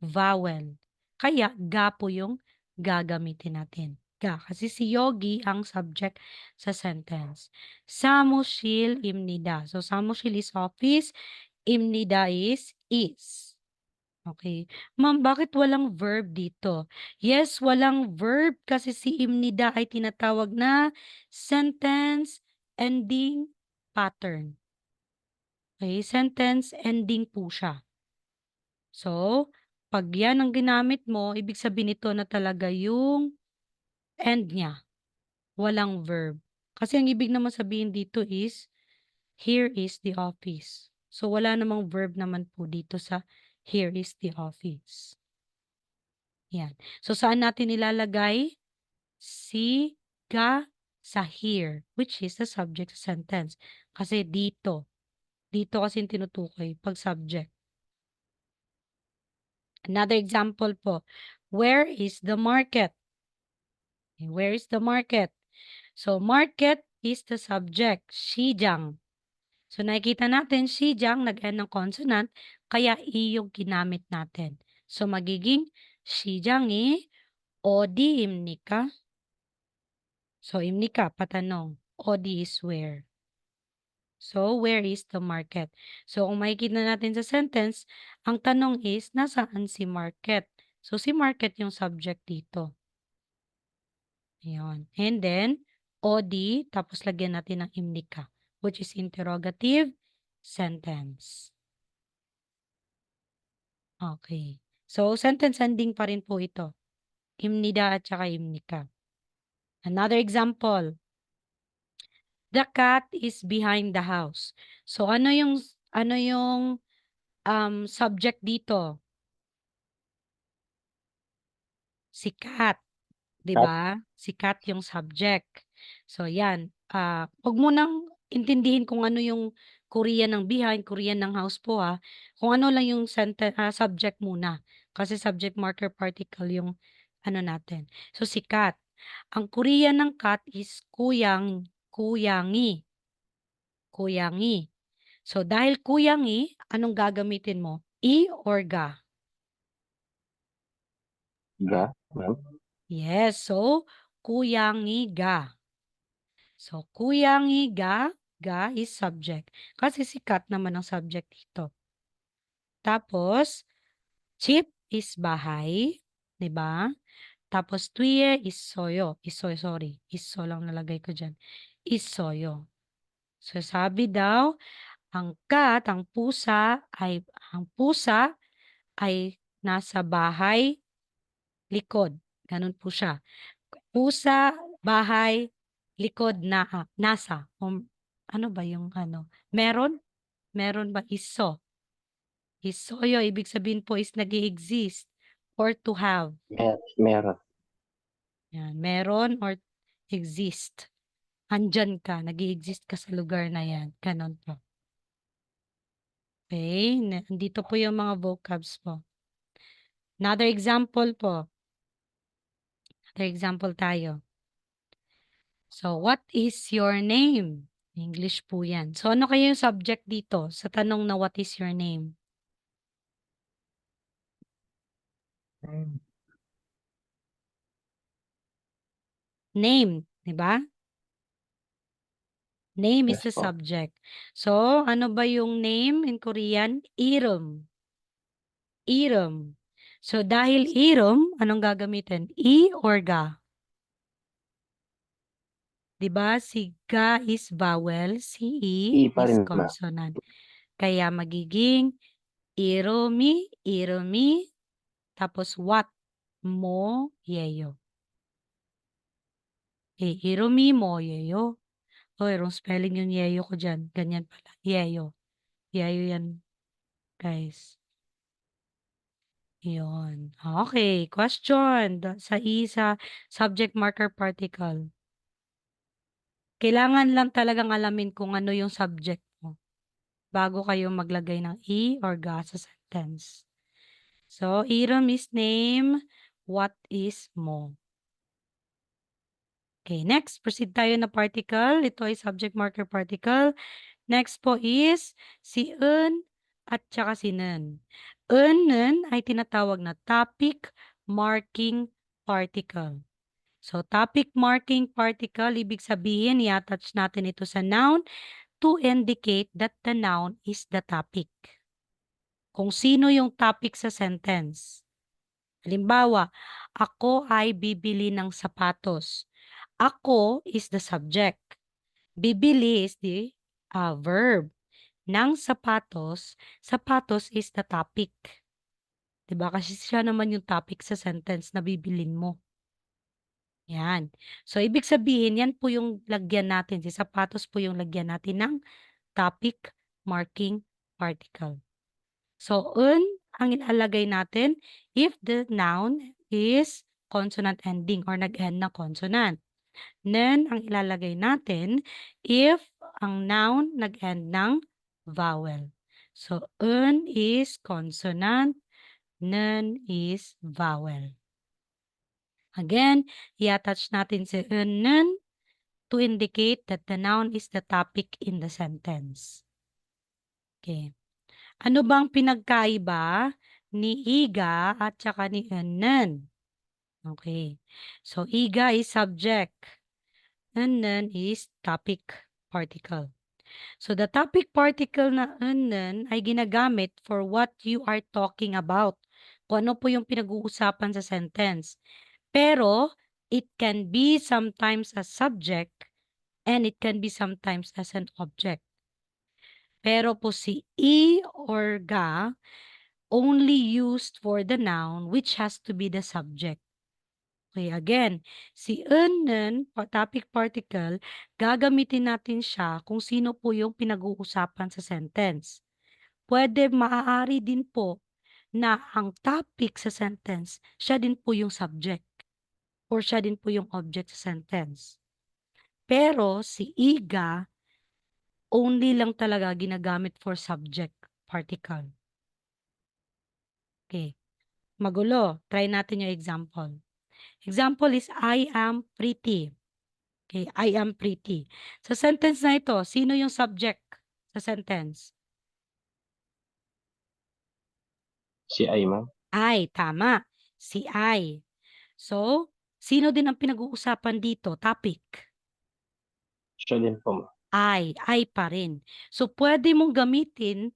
Speaker 1: vowel. Kaya, ga po yung gagamitin natin. Ga. Kasi si Yogi ang subject sa sentence. Samushil imnida. So, samushil is office. Imnida is. Okay. Ma'am, bakit walang verb dito? Yes, walang verb kasi si imnida ay tinatawag na sentence ending pattern. Okay, sentence ending po siya. So, pag yan ang ginamit mo, ibig sabihin nito na talaga yung end niya. Walang verb. Kasi ang ibig naman sabihin dito is, here is the office. So, wala namang verb naman po dito sa here is the office. Yan. So, saan natin ilalagay? Si, ga, sa here, which is the subject sentence. Kasi dito. Dito kasi yung tinutukoy pag subject. Another example po. Where is the market? Okay, where is the market? So, market is the subject. Shijang. So, nakikita natin, Shijang, nag-end ng consonant, kaya i yung ginamit natin. So, magiging Shijang odi imnika. So, imnika, patanong. Odi is where. So, where is the market? So, kung makikita natin sa sentence, ang tanong is, nasaan si market? So, si market yung subject dito. Ayan. And then, odi, tapos lagyan natin ng imnika, which is interrogative sentence. Okay. So, sentence ending pa rin po ito. Imnida at saka imnika. Another example. The cat is behind the house. So, ano yung subject dito? Sikat, 'di
Speaker 3: Kat.
Speaker 1: ba? Sikat yung subject. So 'yan, 'wag mo nang intindihin kung ano yung Korean ng behind, Korean ng house po, kung ano lang yung subject muna. Kasi subject marker particle yung ano natin. So sikat. Ang Korean ng cat is kuyangi, kuyangi. So dahil kuyangi, anong gagamitin mo? I or ga?
Speaker 3: Ga, ma'am.
Speaker 1: Yes, so kuyangiga. So kuyangiga, ga is subject. Kasi sikat naman ang subject dito. Tapos, chip is bahay, 'di ba? Tapos tuye is soyo. Isoy, sorry. Iso lang nalagay ko diyan. Isoyo. So sabi daw, ang cat, ang pusa ay nasa bahay likod. Ganun po siya. Pusa, bahay, likod na, nasa. Ano ba yung ano? Meron? Meron ba iso? Isoyo, ibig sabihin po is nag-i-exist or to have.
Speaker 3: Meron.
Speaker 1: Yan, meron or exist. Andyan ka, nag-i-exist ka sa lugar na yan. Ganon po. Okay, nandito po yung mga vocabs po. Another example po. Another example tayo. So, what is your name? English po yan. So, ano kayo yung subject dito sa tanong na what is your name?
Speaker 4: Name.
Speaker 1: Name, di ba? Name is
Speaker 3: Yes
Speaker 1: the
Speaker 3: po.
Speaker 1: subject. So, ano ba yung name in Korean? I름. I름. So, dahil i름, anong gagamitin? I or ga? Di ba? Si ga is vowel, si
Speaker 3: I
Speaker 1: i
Speaker 3: pa
Speaker 1: is
Speaker 3: rin, ma'am.
Speaker 1: consonant. Kaya magiging iromi, iromi, tapos what? Mo, yeyo. Iromi mo, yeyo. Oh, wrong spelling yung yeyo ko dyan. Ganyan pala. Yeyo. Yeyo yan, guys. Yun. Okay. Question. Sa subject marker particle. Kailangan lang talagang alamin kung ano yung subject mo bago kayo maglagay ng i or ga sa sentence. So, irom is name. What is mo? Okay, next. Proceed tayo na particle. Ito ay subject marker particle. Next po is si un at saka si nun. Nun ay tinatawag na topic marking particle. So, topic marking particle, ibig sabihin, i-attach natin ito sa noun to indicate that the noun is the topic. Kung sino yung topic sa sentence. Halimbawa, ako ay bibili ng sapatos. Ako is the subject. Bibili is the verb. Ng sapatos, sapatos is the topic. Diba? Kasi siya naman yung topic sa sentence na bibilin mo. Yan. So, ibig sabihin, yan po yung lagyan natin. Si sapatos po yung lagyan natin ng topic marking particle. So, ang ilalagay natin if the noun is consonant ending or nag-end na consonant. Then, ang ilalagay natin if ang noun nag-end ng vowel. So, is consonant, nun is vowel. Again, i-attach natin si nun to indicate that the noun is the topic in the sentence. Okay. Ano bang pinagkaiba ni iga at saka ni nun? Okay. So, iga is subject. Nun is topic particle. So, the topic particle na nun ay ginagamit for what you are talking about. Kung ano po yung pinag-uusapan sa sentence. Pero, it can be sometimes a subject and it can be sometimes as an object. Pero po si i or ga only used for the noun which has to be the subject. Okay, again, si nun, topic particle, gagamitin natin siya kung sino po yung pinag-uusapan sa sentence. maaari din po na ang topic sa sentence, siya din po yung subject or siya din po yung object sa sentence. Pero si iga, only lang talaga ginagamit for subject particle. Okay. Magulo. Try natin yung example. Example is, I am pretty. Okay, I am pretty. Sa sentence na ito, sino yung subject sa sentence?
Speaker 3: Si I, ma'am.
Speaker 1: I, tama. Si I. So, sino din ang pinag-uusapan dito? Topic.
Speaker 3: Siya din po, ma'am.
Speaker 1: I pa rin. So, pwede mong gamitin,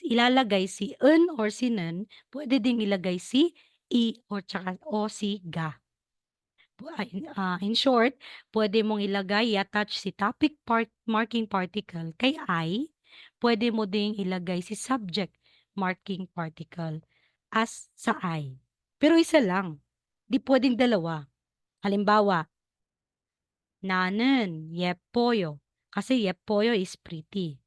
Speaker 1: ilalagay si un or si nun, pwede ding ilagay si i or tsaka o si ga. In short, pwede mong ilagay, i-attach si topic marking particle kay I, pwede mo ding ilagay si subject marking particle as sa I. Pero isa lang, di pwedeng dalawa. Halimbawa, na는 예뻐요. Kasi 예뻐요 is pretty.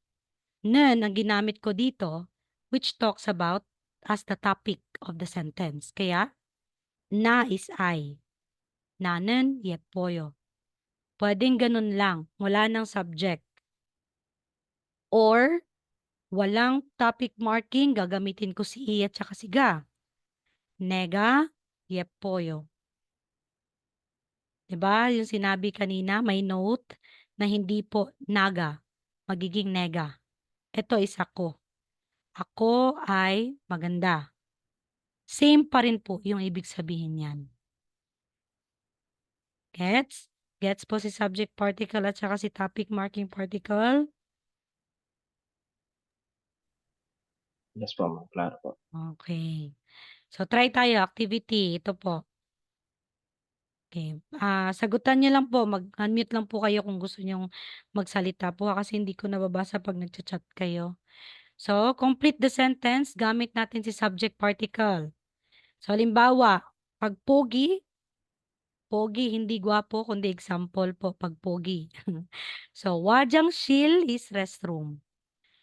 Speaker 1: 는 ang ginamit ko dito, which talks about as the topic of the sentence. Kaya, na is I. 나는 예뻐요. Pwedeng ganun lang, wala nang subject. Or, walang topic marking, gagamitin ko si i at saka si ga. 내가 예뻐요. Diba? Yung sinabi kanina, may note na hindi po naga, magiging nega. Ito is ako. Ako ay maganda. Same pa rin po yung ibig sabihin yan. Gets? Gets po si subject particle at saka si topic marking particle?
Speaker 3: Yes po, ma'am. Klaro po.
Speaker 1: Okay. So, try tayo. Activity. Ito po. Okay. Sagutan niyo lang po. Mag-unmute lang po kayo kung gusto niyong magsalita po kasi hindi ko nababasa pag nagchat-chat kayo. So, complete the sentence. Gamit natin si subject particle. So, halimbawa, pag pogi, pogi, hindi gwapo, kundi example po pag pogi. So, 화장실 is restroom.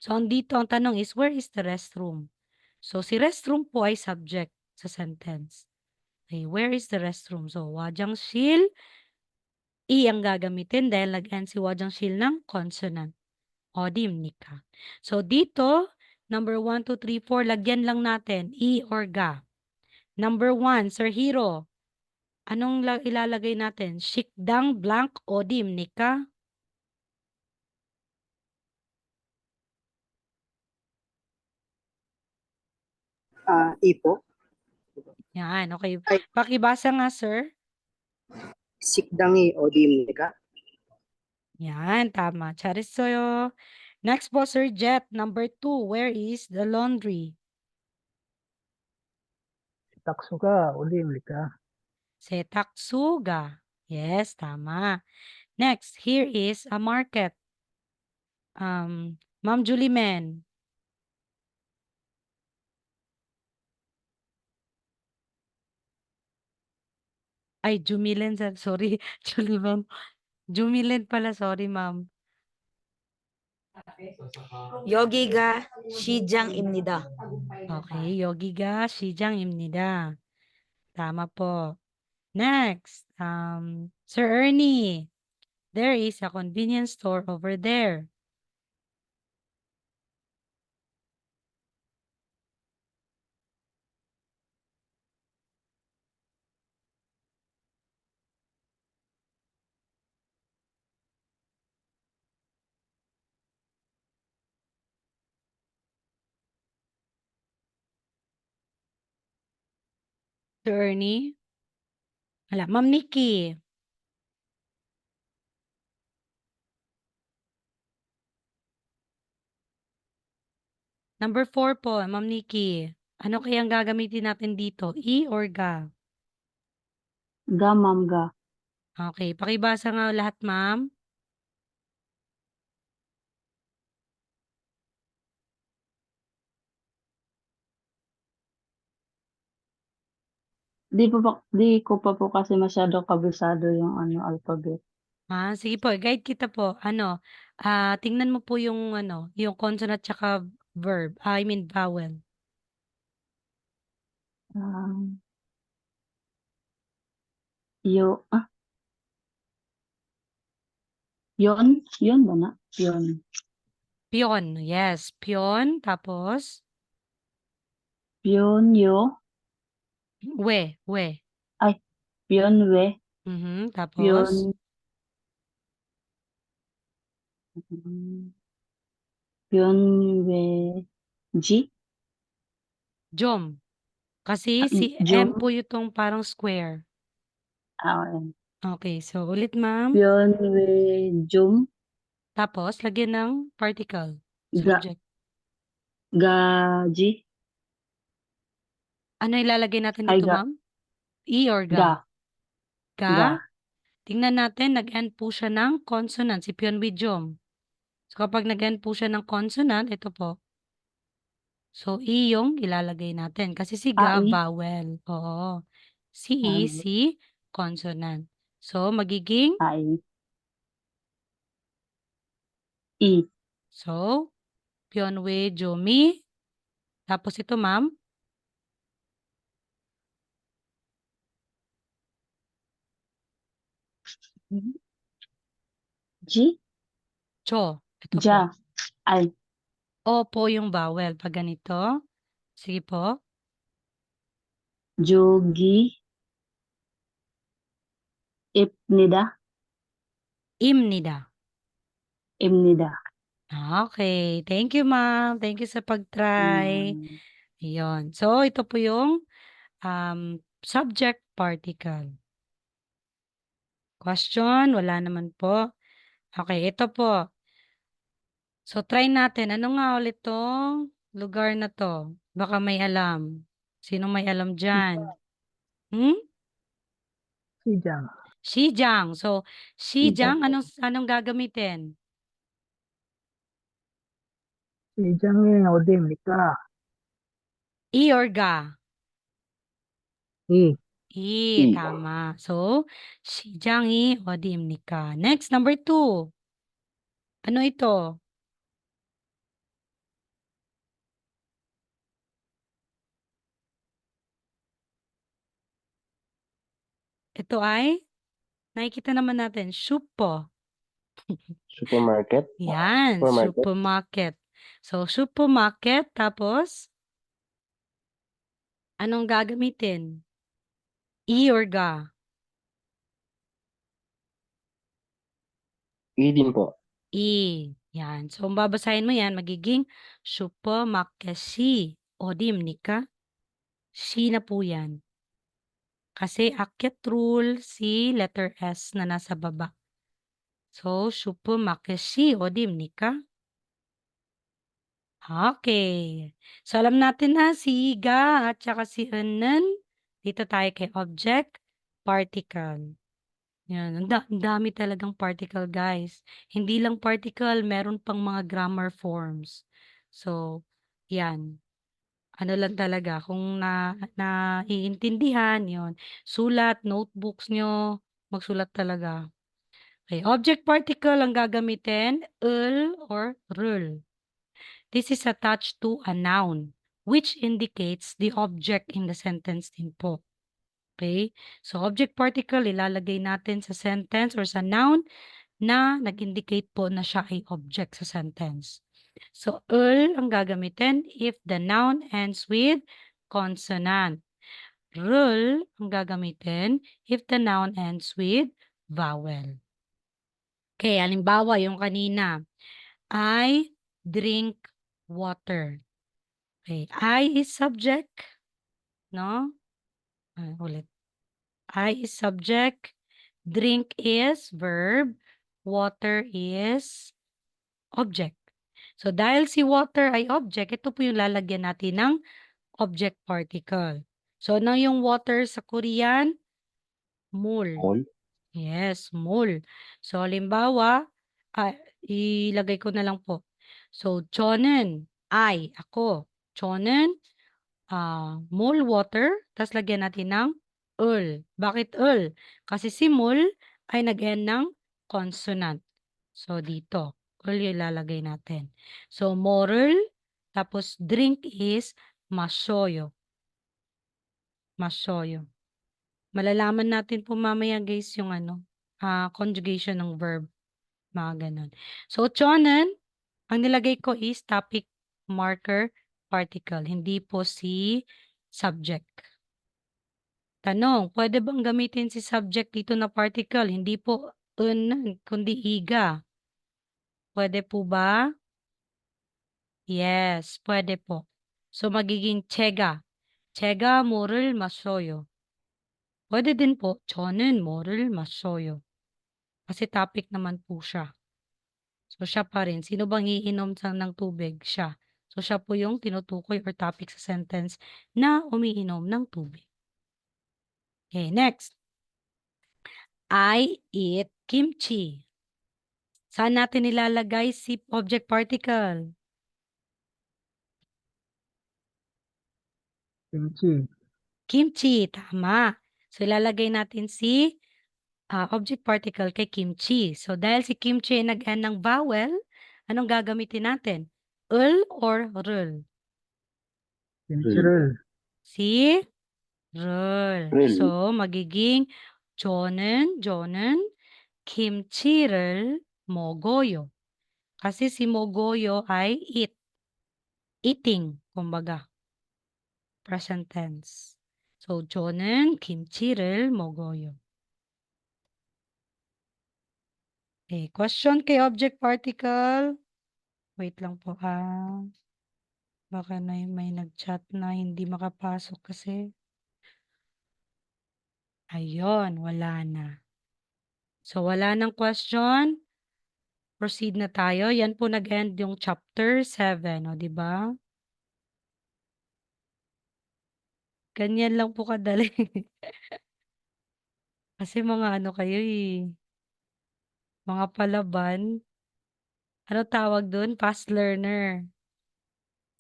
Speaker 1: So, andito ang tanong is, where is the restroom? So, si restroom po ay subject sa sentence. Okay, where is the restroom? So, 화장실, i ang gagamitin dahil nag-end si 화장실 ng consonant. 어디입니까? So, dito, number 1, 2, 3, 4, lagyan lang natin i or ga. Number 1, Sir Hero, anong ilalagay natin? 식당 blank 어디입니까?
Speaker 6: Ipo.
Speaker 1: Yan, okay.
Speaker 6: Ay.
Speaker 1: Pakibasa nga, sir.
Speaker 6: 식당이 어디입니까?
Speaker 1: Yan, tama. 잘했어요. Next po, Sir Jet. Number 2, where is the laundry?
Speaker 4: taksuka, 어디입니까?
Speaker 1: 세탁소가. Yes, tama. Next, here is a market. Ma'am Julie Men. Ay, Jumilen, sorry. Julie Men. Jumilen pala, sorry, ma'am.
Speaker 5: 여기가 시장입니다.
Speaker 1: Okay, 여기가 시장입니다. Tama po. Next, Sir Ernie. There is a convenience store over there. Sir Ernie? Wala. Ma'am Nikki. Number 4 po, Ma'am Nikki. Ano kayang gagamitin natin dito? I or ga?
Speaker 2: Ga, ma'am, ga.
Speaker 1: Okay, pakibasa nga lahat, ma'am.
Speaker 2: Di ko pa po kasi masyado kabisado yung alphabet.
Speaker 1: Sige po, guide kita po. Tingnan mo po yung yung consonant tsaka verb. I mean vowel.
Speaker 2: Um, yo, ah, yon ba na? Yon.
Speaker 1: Pion. Yes, pion. Tapos,
Speaker 2: Pion yo,
Speaker 1: we, we.
Speaker 2: ay, pion we,
Speaker 1: Tapos,
Speaker 2: pion, pion we, ji,
Speaker 1: jom. Kasi si
Speaker 2: jom,
Speaker 1: M po itong parang square.
Speaker 2: ah,
Speaker 1: Okay, so ulit ma'am.
Speaker 2: pion we, jom,
Speaker 1: Tapos, lagyan ng particle.
Speaker 2: ga,
Speaker 1: Subject.
Speaker 2: gaji,
Speaker 1: Ano ilalagay natin
Speaker 2: ay
Speaker 1: dito
Speaker 2: ga,
Speaker 1: ma'am? E or
Speaker 2: ga,
Speaker 1: ga?
Speaker 2: ga,
Speaker 1: Ga? Tingnan natin, nag-end po siya ng consonant, si Pion with Jom. So, kapag nag-end po siya ng consonant, ito po. So, E yung ilalagay natin. Kasi si ga,
Speaker 2: ai,
Speaker 1: vowel. Oo. Si E,
Speaker 2: ai,
Speaker 1: si consonant. So, magiging,
Speaker 2: ai, i,
Speaker 1: so, Pion with Jomi. Tapos ito, ma'am,
Speaker 2: ji,
Speaker 1: Cho. Ito po.
Speaker 2: ja, ay,
Speaker 1: O po yung vowel. Pag ganito. Sige po.
Speaker 2: jogi, ipnida,
Speaker 1: Imnida.
Speaker 2: imnida.
Speaker 1: Okay. Thank you, ma'am. Thank you sa pag-try.
Speaker 2: Mm,
Speaker 1: Ayun. So, ito po yung subject particle. Question? Wala naman po. Okay, ito po. So, try natin. Ano nga ulit tong lugar na to? Baka may alam. Sino may alam dyan? Hmm?
Speaker 4: Sijang.
Speaker 1: Xijang. So,
Speaker 2: ida.
Speaker 1: Xijang, anong gagamitin?
Speaker 4: Sijang의 어디입니까?
Speaker 1: I or ga?
Speaker 4: 이.
Speaker 1: I,
Speaker 3: I.
Speaker 1: tama. So, Xijang이 어디입니까? Next, number 2. Ano ito? Ito ay, nakikita naman natin, Shupo.
Speaker 3: Supermarket.
Speaker 1: Yan,
Speaker 3: Supermarket.
Speaker 1: supermarket. So, supermarket, tapos, anong gagamitin? I or ga?
Speaker 3: I din po.
Speaker 1: I. Yan. So, kung babasahin mo yan, magiging supermarket si. O, di ka? Si na po yan. Kasi akyat rule si letter S na nasa baba. So, supermarket si. O, di ka? Okay. So, alam natin na si ga at saka si enen. Dito tayo kay object, particle. Yan. Ang dami talagang particle, guys. Hindi lang particle, meron pang mga grammar forms. So, yan. Ano lang talaga, kung naiintindihan, yon sulat, notebooks nyo, magsulat talaga. Okay, object particle ang gagamitin, ul or rul. This is attached to a noun, which indicates the object in the sentence din po. Okay? So, object particle, ilalagay natin sa sentence or sa noun na nag-indicate po na siya ay object sa sentence. So, ul ang gagamitin if the noun ends with consonant. Rul ang gagamitin if the noun ends with vowel. Okay, halimbawa yung kanina. I drink water. Okay, I is subject, no? Ulit. I is subject, drink is verb, water is object. So, dahil si water ay object, ito po yung lalagyan natin ng object particle. So, ano yung water sa Korean? Mul.
Speaker 3: All.
Speaker 1: Yes, mul. So, halimbawa, ilagay ko na lang po. So, 저는, ako. 저는, mul water, tapos lagyan natin ng ul. Bakit ul? Kasi si mul ay nag-end ng consonant. So, dito, ul yung ilalagay natin. So, moral, Tapos drink is masoyo. Masoyo. Malalaman natin po mamaya guys yung conjugation ng verb. Mga ganun. So, chonen, ang nilagay ko is topic marker particle. Hindi po si subject. Tanong, pwede bang gamitin si subject dito na particle? Hindi po un, kundi iga. Pwede po ba? Yes, pwede po. So, magiging chega. Chega 뭐를 마셔요. Pwede din po, 저는 뭐를 마셔요. Kasi topic naman po siya. So, siya pa rin. Sino bang iinom ng tubig? Siya. So, siya po yung tinutukoy or topic sa sentence na umiinom ng tubig. Okay, next. I eat kimchi. Saan natin nilalagay si object particle?
Speaker 4: Kimchi.
Speaker 1: Kimchi, tama. So, ilalagay natin si object particle kay kimchi. So, dahil si kimchi ay nag-end ng vowel, anong gagamitin natin? Ul or rul?
Speaker 4: Kimchi.
Speaker 1: Si rul.
Speaker 3: Rul.
Speaker 1: So, magiging 저는 kimchi를 먹어요. Kasi si 먹어요 ay eat. Eating, kumbaga. Present tense. So, 저는 김치를 먹어요. Okay, question kay object particle. Wait lang po baka may nag-chat na hindi makapasok kasi. Ayun, wala na. So, wala nang question. Proceed na tayo. Yan po nag-end yung chapter 7. O, di ba? Ganyan lang po kadali. Kasi mga kayo mga palaban. Ano tawag dun? Fast learner.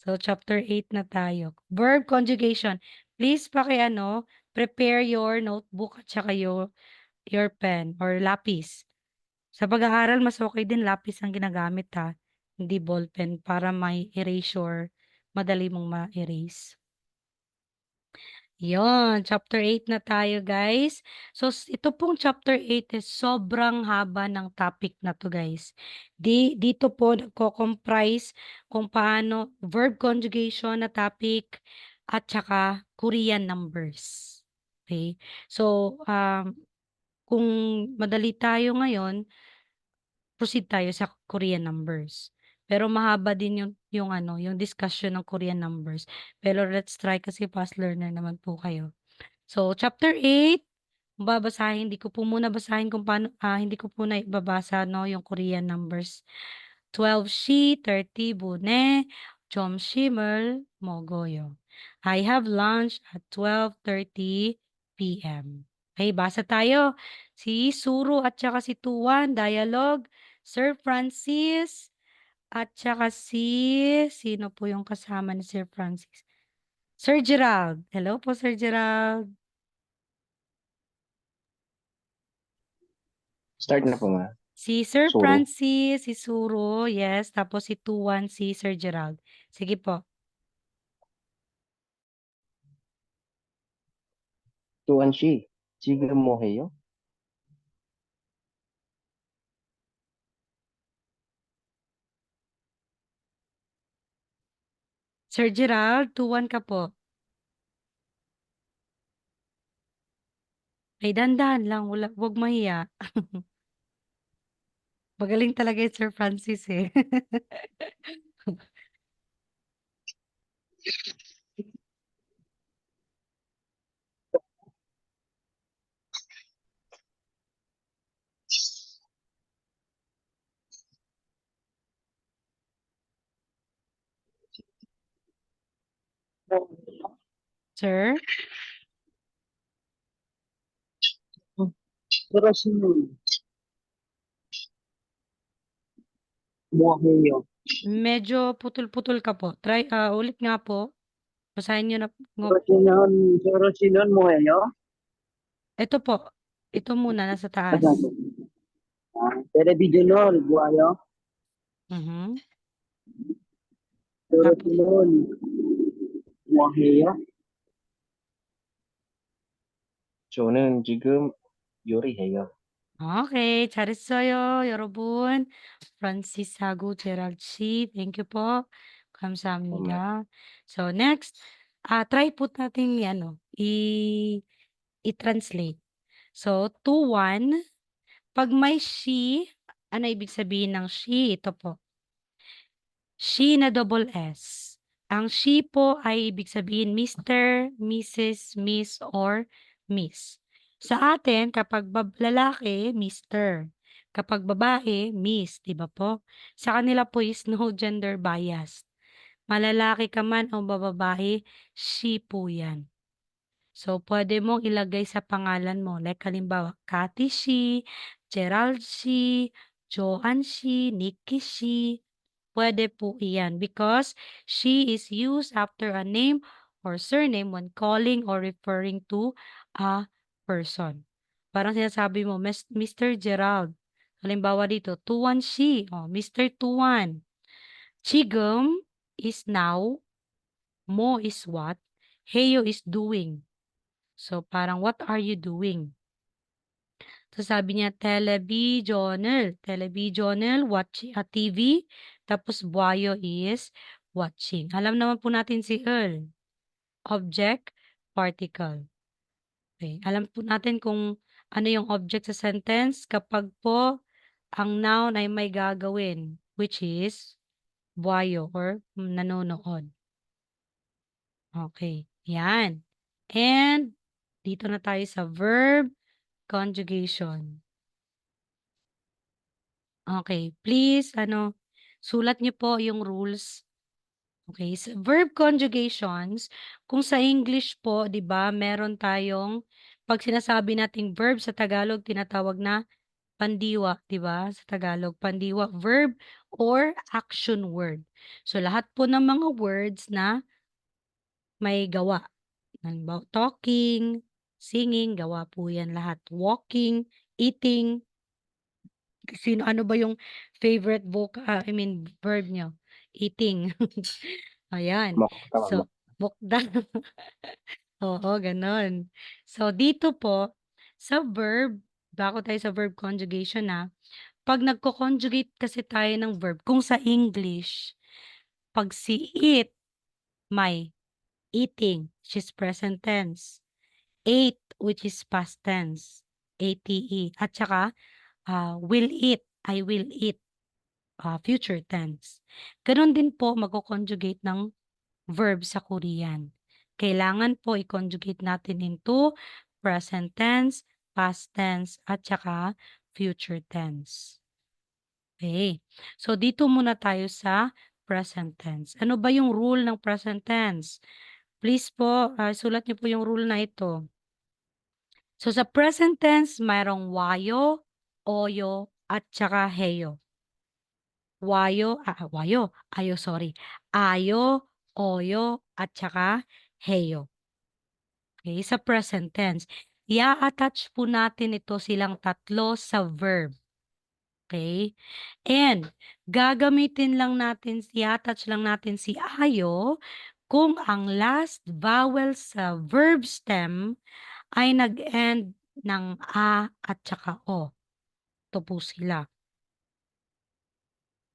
Speaker 1: So, chapter 8 na tayo. Verb conjugation. Please prepare your notebook at saka your pen or lapis. Sa pag-aaral, mas okay din lapis ang ginagamit hindi ballpen para may erasure. Madali mong ma-erase. Yon, chapter 8 na tayo, guys. So, ito pong chapter 8 is sobrang haba ng topic na to, guys. Dito po nagko-comprise kung paano verb conjugation na topic at saka Korean numbers. Okay? So, kung madali tayo ngayon, proceed tayo sa Korean numbers. Pero mahaba din yung discussion ng Korean numbers. Pero let's try kasi fast learner naman po kayo. So, chapter 8, babasahin, hindi ko po muna basahin kung paano, hindi ko po na ibabasa, yung Korean numbers. 12시, 30 분에 점심을 먹어요. I have lunch at 12:30 p.m. Okay, basa tayo. Si Suro at saka si Tuan, dialogue. Sir Francis at saka sino po yung kasama ni Sir Francis? Sir Gerald. Hello po, Sir Gerald.
Speaker 3: Start na po, ma.
Speaker 1: Si Sir
Speaker 3: Suro.
Speaker 1: Francis, si Suro, yes. Tapos si Tuan, si Sir Gerald. Sige po.
Speaker 3: Tuanshi, 지금 뭐 해요?
Speaker 1: Sir Gerald, Tuan ka po. Ay, dandahan lang. Wag mahiya. Magaling talaga yung Sir Francis eh. Sir?
Speaker 6: 그러시면 뭐 해요?
Speaker 1: Medyo putol-putol ka po. Try, ulit nga po. Basahin nyo na.
Speaker 6: 그러시면 뭐 해요?
Speaker 1: Ito po. Ito muna, nasa taas.
Speaker 6: 텔레비전을 보아요.
Speaker 1: Mhm. Tapos,
Speaker 6: 저러시는 뭐해요?
Speaker 3: 저는 지금 요리해요.
Speaker 1: okay, 잘했어요, 여러분. Francis하고 제랄 씨, thank you po.
Speaker 3: 정말.
Speaker 1: 감사합니다. So next, try po natin ano, i-translate. So, to one, pag may she, ano ibig sabihin ng she? Ito po. She na double S. Ang she po ay ibig sabihin Mr., Mrs., Miss, or Miss. Sa atin, kapag lalaki, Mr. Kapag babae, Miss, di ba po? Sa kanila po is no gender bias. Malalaki ka man o bababae, she po yan. So, pwede mong ilagay sa pangalan mo. Like, halimbawa, Cathy she, Gerald she, Joanne she, Nikki she. Pwede po iyan because she is used after a name or surname when calling or referring to a person. Parang sinasabi mo, Mr. Gerald. Halimbawa dito, Tuan she. Oh, Mr. Tuan. Chigum is now. Mo is what. Heyo is doing. So, parang, what are you doing? So, sabi niya, televisional. Televisional, watching a TV. Tapos, buhayo is watching. Alam naman po natin si Earl. Object, particle. Okay. Alam po natin kung ano yung object sa sentence kapag po ang noun ay may gagawin, which is buhayo or nanonood. Okay. Yan. And, dito na tayo sa verb conjugation. Okay, please sulat niyo po yung rules. Okay, sa verb conjugations, kung sa English po, 'di ba, meron tayong pag sinasabi nating verb sa Tagalog tinatawag na pandiwa, 'di ba? Sa Tagalog, pandiwa verb or action word. So lahat po ng mga words na may gawa. Halimbawa, talking, singing, gawa po 'yan lahat. Walking, eating, ano ba yung favorite verb niyo? Eating. Ayan.
Speaker 3: 먹다가
Speaker 1: So, mukbang. Oo, gano'n. So, dito po, sa verb, bago tayo sa verb conjugation 'pag nagko-conjugate kasi tayo ng verb, kung sa English, 'pag si eat, may eating, which is present tense. Ate, which is past tense, ate. At saka, will eat, I will eat. Future tense. Gano'n din po magko-conjugate ng verb sa Korean. Kailangan po i-conjugate natin into present tense, past tense, at saka future tense. Okay. So, dito muna tayo sa present tense. Ano ba yung rule ng present tense? Please po, sulat niyo po yung rule na ito. So, sa present tense, mayroong wayo, oyo, at saka heyo. Ayo, oyo, at saka heyo. Okay, sa present tense. I-attach po natin ito silang tatlo sa verb. Okay? And, gagamitin lang natin, i-attach lang natin si ayo kung ang last vowel sa verb stem ay nag-end ng a at saka o. Ito po sila.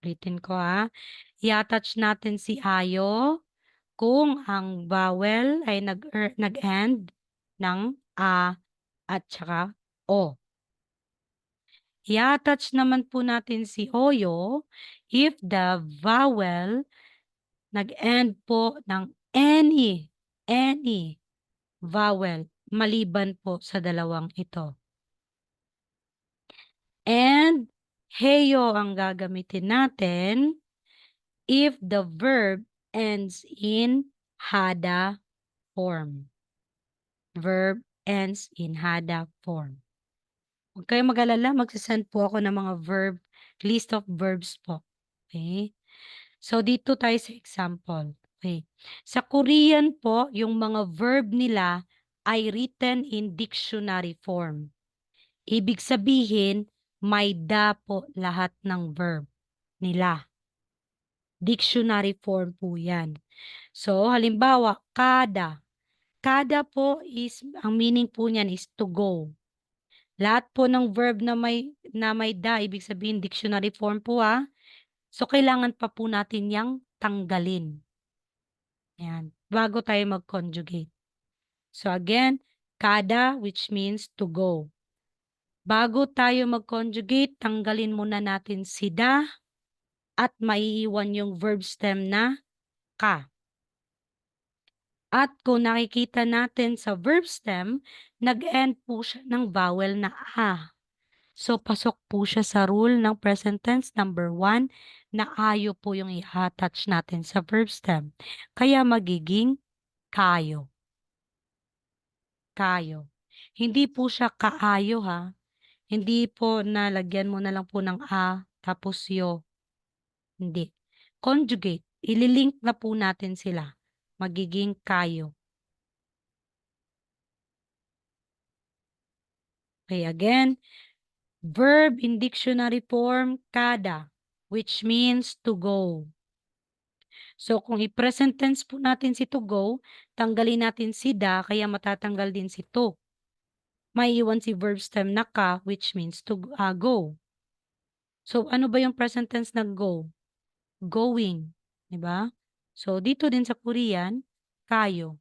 Speaker 1: Ulitin ko I-attach natin si ayo kung ang vowel ay nag-end ng a at saka o. I-attach naman po natin si oyo if the vowel nag-end po ng any vowel maliban po sa dalawang ito. And heyo ang gagamitin natin if the verb ends in hada form. Verb ends in hada form. Huwag kayong mag-alala, magsasend po ako ng mga list of verbs po. Okay? So, dito tayo sa example. Okay. Sa Korean po, yung mga verb nila ay written in dictionary form. Ibig sabihin, may da po lahat ng verb nila. Dictionary form po yan. So, halimbawa, kada. Kada po is, ang meaning po niyan is to go. Lahat po ng verb na may da, ibig sabihin dictionary form po So, kailangan pa po natin yang tanggalin. Yan. Bago tayo mag-conjugate. So, again, kada, which means to go. Bago tayo mag-conjugate, tanggalin muna natin si da at maiiwan yung verb stem na ka. At kung nakikita natin sa verb stem, nag-end po siya ng vowel na a. So, pasok po siya sa rule ng present tense number 1 na ayo po yung i-attach natin sa verb stem. Kaya magiging kayo. Kayo. Hindi po siya kaayo Hindi po nalagyan mo na lang po ng a tapos yo. Hindi. Conjugate. Ililink na po natin sila. Magiging kayo. Okay, again. Verb in dictionary form, kada, which means to go. So, kung i-present tense po natin si to go, tanggalin natin si da, kaya matatanggal din si to. May iwan si verb stem na ka, which means to go. So, ano ba yung present tense na go? Going. Diba? So, dito din sa Korean, kayo.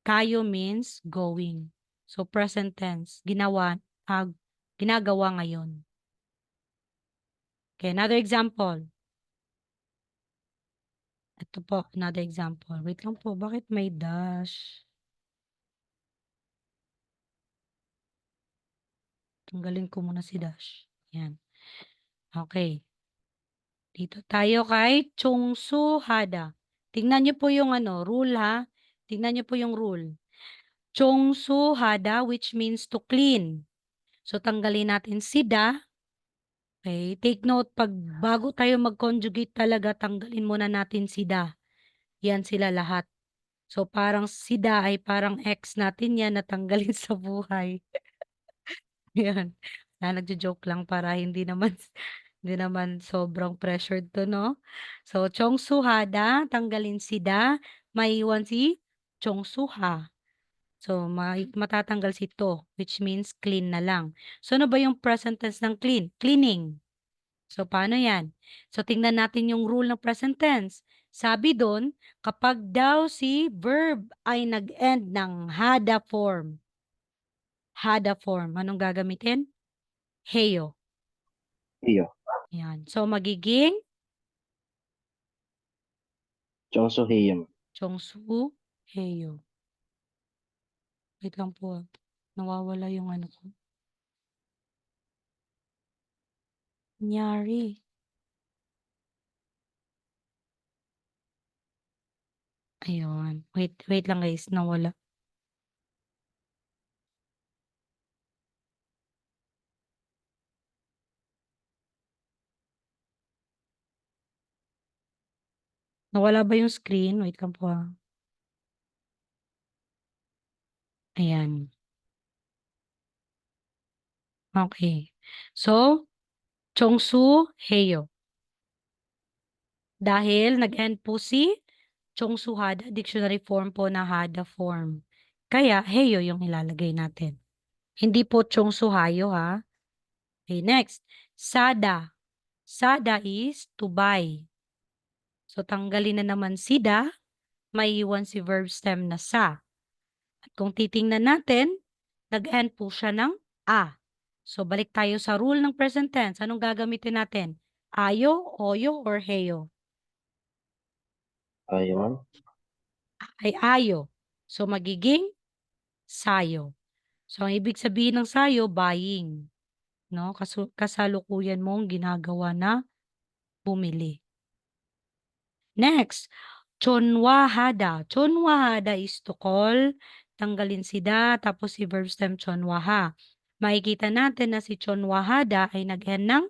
Speaker 1: Kayo means going. So, present tense, ginagawa ngayon. Okay, another example. Ito po, another example. Wait lang po, bakit may dash? Tanggalin ko muna si dash. Yan. Okay. Dito tayo kay Chongsu Hada. Tingnan niyo po yung rule Tingnan niyo po yung rule. Chongsu Hada, which means to clean. So, tanggalin natin si da. Okay. Take note, bago tayo mag-conjugate talaga, tanggalin muna natin si da. Yan sila lahat. So, parang si da ay parang ex natin yan na tanggalin sa buhay. Yan. Nagjo-joke lang para hindi naman sobrang pressured to, no? So, Chongsuhada, tanggalin si da, maiiwan si Chongsuha. So, matatanggal si to, which means clean na lang. So, ano ba yung present tense ng clean? Cleaning. So, paano yan? So, tingnan natin yung rule ng present tense. Sabi doon, kapag daw si verb ay nag-end ng hada form, anong gagamitin? Heyo.
Speaker 3: Iyo.
Speaker 1: Yan. So, magiging
Speaker 3: Chongso Heyum.
Speaker 1: Chongsu Heyo. Wait lang po. Nawawala yung ko. Nyari. Ayun. Wait lang guys. Nawala. Nawala ba yung screen? Wait lang po. Ayan. Okay. So, Chongsu Heyo. Dahil nag-end po si Chongsu Hada, dictionary form po na Hada form. Kaya, Heyo yung ilalagay natin. Hindi po Chongsu Hayo Okay, next. Sada. Sada is to buy. So, tanggalin na naman si da, may iwan si verb stem na sa. At kung titingnan natin, nag-end po siya ng a. So, balik tayo sa rule ng present tense. Anong gagamitin natin? Ayo, oyo, or heyo?
Speaker 3: Ayun.
Speaker 1: Ay ayo. So, magiging sayo. So, ang ibig sabihin ng sayo, buying. No? Kasalukuyan mong ginagawa na bumili. Next, chonwahada. Chonwahada is to call. Tanggalin si da, tapos si verb stem chonwaha. Makikita natin na si chonwahada ay nag-end ng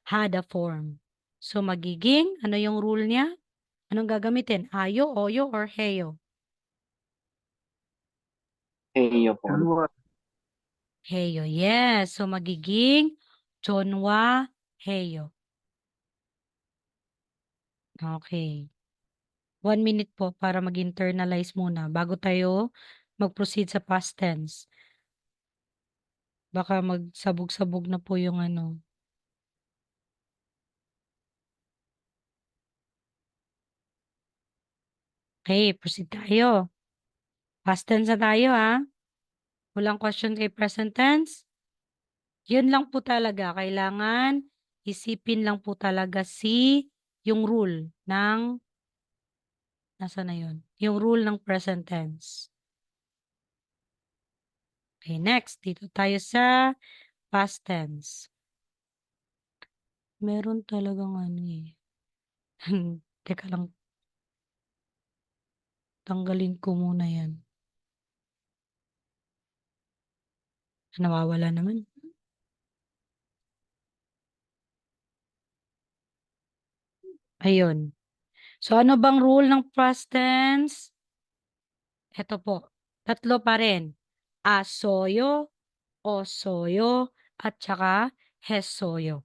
Speaker 1: hada form. So, magiging, ano yung rule niya? Anong gagamitin? Ayo, oyo, or heyo?
Speaker 3: Heyo po.
Speaker 4: Chonwa.
Speaker 1: Heyo, yes. So, magiging chonwa heyo. Okay. 1 minute po para mag-internalize muna bago tayo mag-proceed sa past tense. Baka magsabog-sabog na po yung ano. Okay, proceed tayo. Past tense na tayo ha. Walang question kay present tense. Yun lang po talaga. Kailangan isipin lang po talaga yung rule ng, nasa na yun? Yung rule ng present tense. Okay, next. Dito tayo sa past tense. Meron talagang ano eh. Teka lang. Tanggalin ko muna yan. Nawawala naman. Ayun. So, ano bang rule ng past tense? Ito po. Tatlo pa rin. Asoyo, osoyo, at saka hesoyo.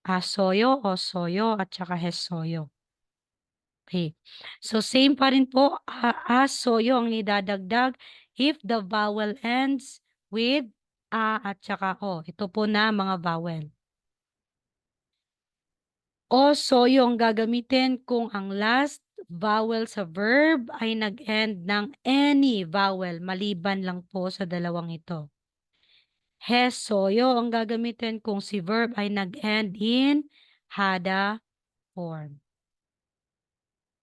Speaker 1: Asoyo, osoyo, at saka hesoyo. Okay. So, same pa rin po. Asoyo ang idadagdag if the vowel ends with a at saka o. Ito po na mga vowel. Osoyo ang gagamitin kung ang last vowel sa verb ay nag-end ng any vowel maliban lang po sa dalawang ito. Hesoyo ang gagamitin kung si verb ay nag-end in hada form.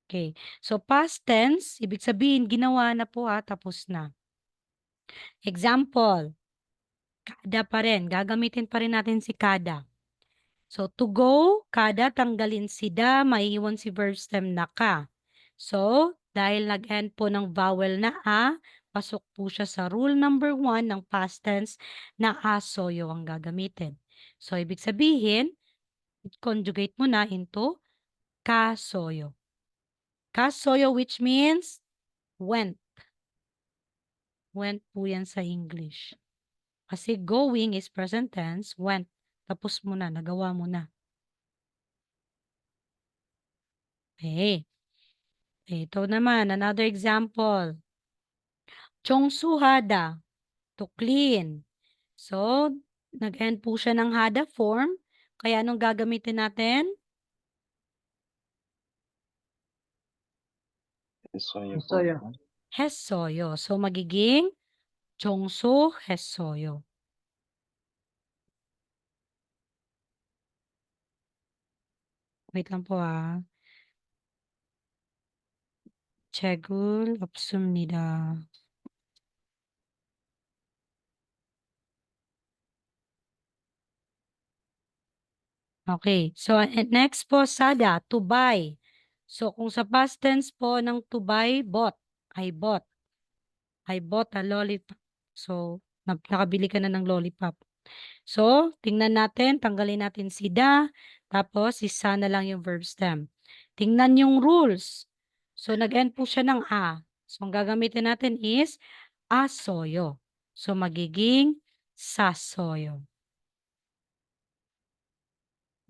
Speaker 1: Okay. So past tense, ibig sabihin ginawa na po tapos na. Example, kada pa rin. Gagamitin pa rin natin si kada. So to go, kada tanggalin si da, maiiwan si verb stem na ka. So, dahil nag-end po ng vowel na a, pasok po siya sa rule number 1 ng past tense na asoyo ang gagamitin. So, ibig sabihin, conjugate mo na into kasoyo. Kasoyo which means went. Went po yan sa English. Kasi going is present tense, went. Tapos mo na, nagawa mo na. Okay. Ito naman, another example. Chongsu hada, to clean. So, nag-end po siya ng hada form. Kaya anong gagamitin natin?
Speaker 6: Isoyo po.
Speaker 4: Isoyo.
Speaker 1: Hesoyo. So, magiging Chongsu hesoyo. Wait lang po Chegul 없습니다. Okay. So, next po, sada, to buy. So, kung sa past tense po ng to buy, bought. I bought. I bought a lollipop. So, nakabili ka na ng lollipop. So, tingnan natin, tanggalin natin si da, tapos isa na lang yung verb stem. Tingnan yung rules. So, nag-end po siya ng a. So, ang gagamitin natin is asoyo. So, magiging sasoyo.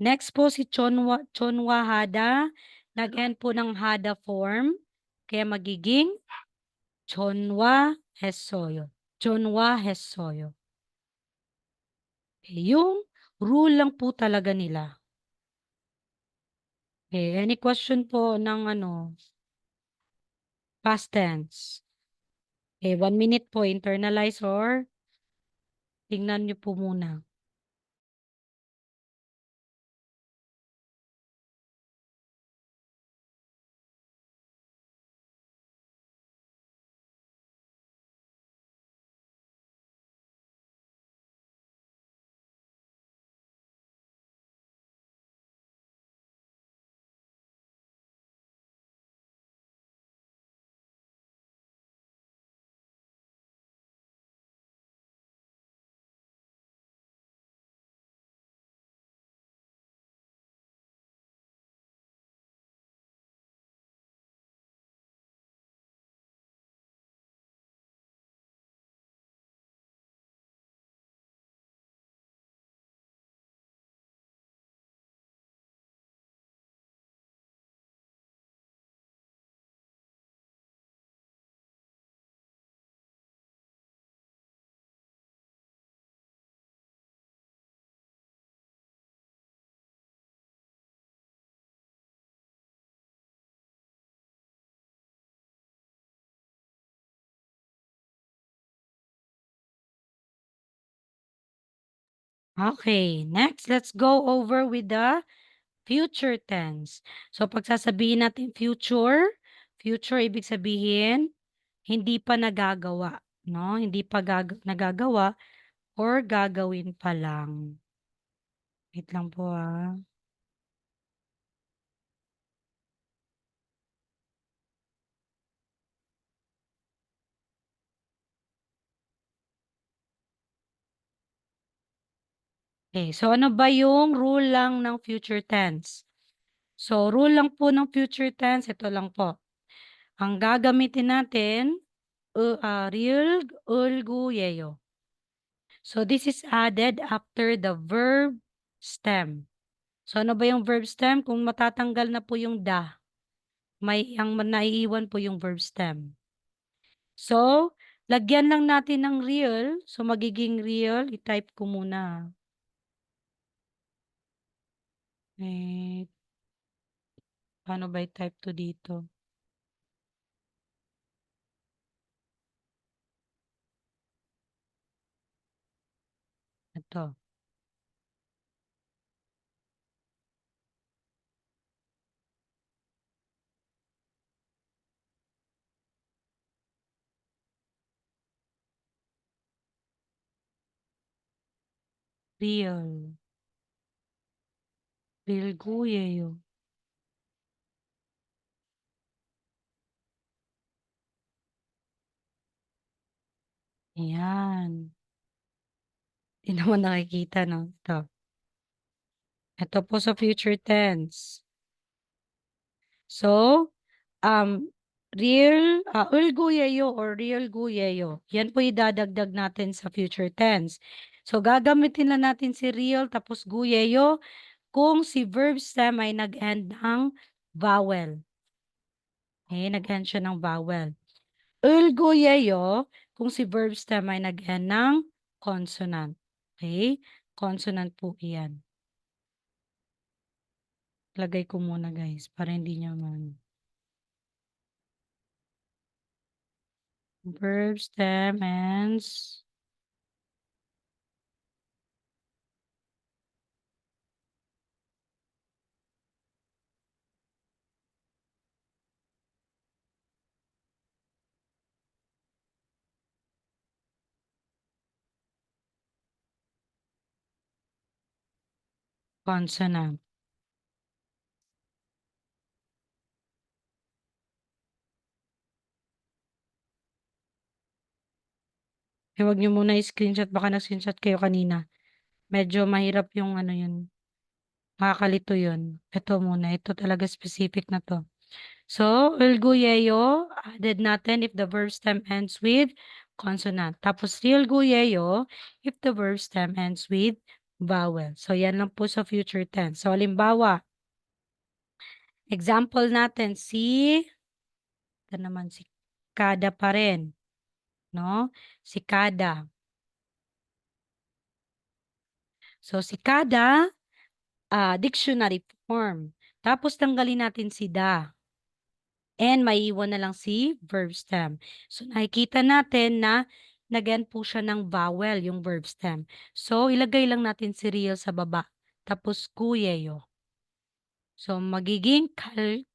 Speaker 1: Next po si Chonwa hada. Nag-end po ng hada form. Kaya magiging Chonwa hesoyo. Chonwa hesoyo. Yung rule lang po talaga nila. Okay, any question po ng past tense? Okay, 1 minute po, internalize or tingnan niyo po muna. Okay, next, let's go over with the future tense. So, pag sasabihin natin future ibig sabihin, hindi pa nagagawa, no? Hindi pa nagagawa or gagawin pa lang. Wait lang po, ah. Okay, so ano ba yung rule lang ng future tense? So, rule lang po ng future tense, ito lang po. Ang gagamitin natin, real, ulgu, yeyo. So, this is added after the verb stem. So, ano ba yung verb stem? Kung matatanggal na po yung da, ang naiiwan po yung verb stem. So, lagyan lang natin ng real. So, magiging real. I-type ko muna. Eh, paano ba i-type to dito? Ito. Real. Real guyeyo. Ayan. Hindi naman nakikita, no? Ito. Ito po sa future tense. So, ulguyeyo or real guyeyo. Yan po idadagdag natin sa future tense. So, gagamitin lang natin si real tapos guyeyo kung si verb stem ay nag-end ng vowel. Okay, nag-end siya ng vowel. Ulguyeyo kung si verb stem ay nag-end ng consonant. Okay? Consonant po iyan. Lagay ko muna guys para hindi nyo man. Verb stem ends consonant. Huwag nyo muna i-screenshot. Baka nag-screenshot kayo kanina. Medyo mahirap yung ano yun. Makakalito yun. Ito muna. Ito talaga specific na to. So, ulguyeyo, added natin if the verb stem ends with consonant. Tapos, rilguyeyo if the verb stem ends with vowel. So, yan lang po sa future tense. So, halimbawa, example natin, ito naman si kada pa rin. No? Si kada. So, si kada, dictionary form. Tapos, tanggalin natin si da. And maiiwan na lang si verb stem. So, nakikita natin na nag-end po siya ng vowel, yung verb stem. So, ilagay lang natin si real sa baba. Tapos, kuyeyo. So, magiging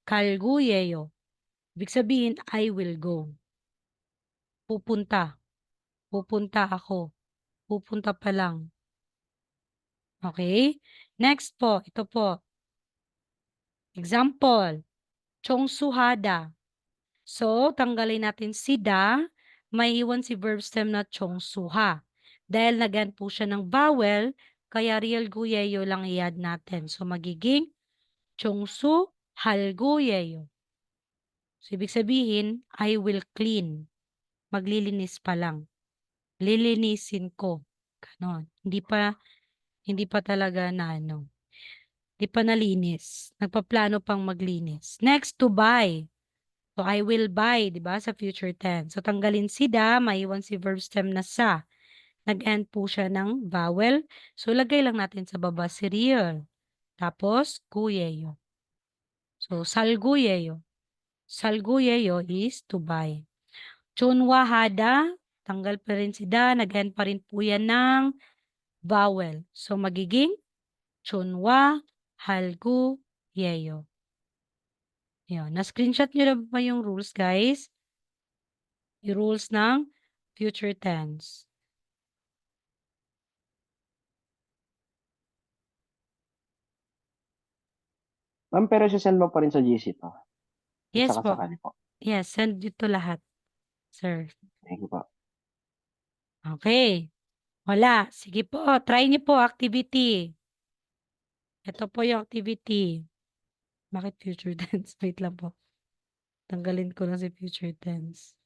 Speaker 1: kalguyeyo. Ibig sabihin, I will go. Pupunta. Pupunta ako. Pupunta pa lang. Okay? Next po, ito po. Example, chongsuhada. So, tanggalin natin si da, may iwan si verb stem na chongsuha. Dahil nag-end po siya ng vowel, kaya real guyeyo lang i-add natin. So, magiging chongsu halguyeyo. So, ibig sabihin, I will clean. Maglilinis pa lang. Lilinisin ko. Ganon. Hindi pa talaga na ano. Hindi pa nalinis. Nagpaplano pang maglinis. Next, to buy. So, I will buy, di ba, sa future tense. So, tanggalin si da, maiwan si verb stem na sa. Nag-end po siya ng vowel. So, lagay lang natin sa baba si real. Tapos, guyeyo. So, salguyeyo. Salguyeyo is to buy. Chunwa hada, tanggal pa rin si da, nag-end pa rin po yan ng vowel. So, magiging chunwa, halgu, yeyo. Yun. Na-screenshot nyo na ba yung rules, guys? Yung rules ng future tense.
Speaker 3: Ma'am, pero send mo pa rin sa GC to.
Speaker 1: Yes
Speaker 3: Saka
Speaker 1: po.
Speaker 3: sakali po.
Speaker 1: Yes, send dito lahat, sir.
Speaker 3: Thank you po.
Speaker 1: Okay. Wala. Sige po, try niyo po activity. Ito po yung activity. Bakit future tense? Wait lang po. Tanggalin ko na si future tense.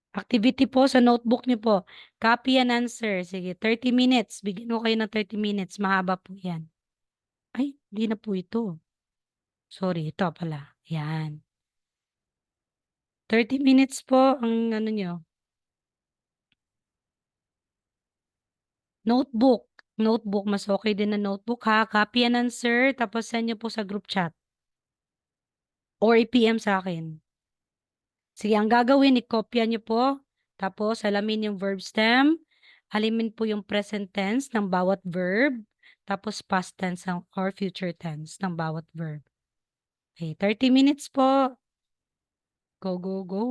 Speaker 1: Activity po sa notebook niyo po. Copy and answer. Sige, 30 minutes. Bigyan ko kayo ng 30 minutes. Mahaba po yan. Ay, hindi na po ito. Sorry, ito pala. Yan. 30 minutes po ang ano nyo. Notebook. Notebook. Mas okay din na notebook ha. Copy and answer. Tapos send nyo po sa group chat. Or i-PM sa akin. Sige, ang gagawin, i-copya nyo po. Tapos, alamin yung verb stem. Alamin po yung present tense ng bawat verb. Tapos, past tense or future tense ng bawat verb. Okay, 30 minutes po. Go, go, go.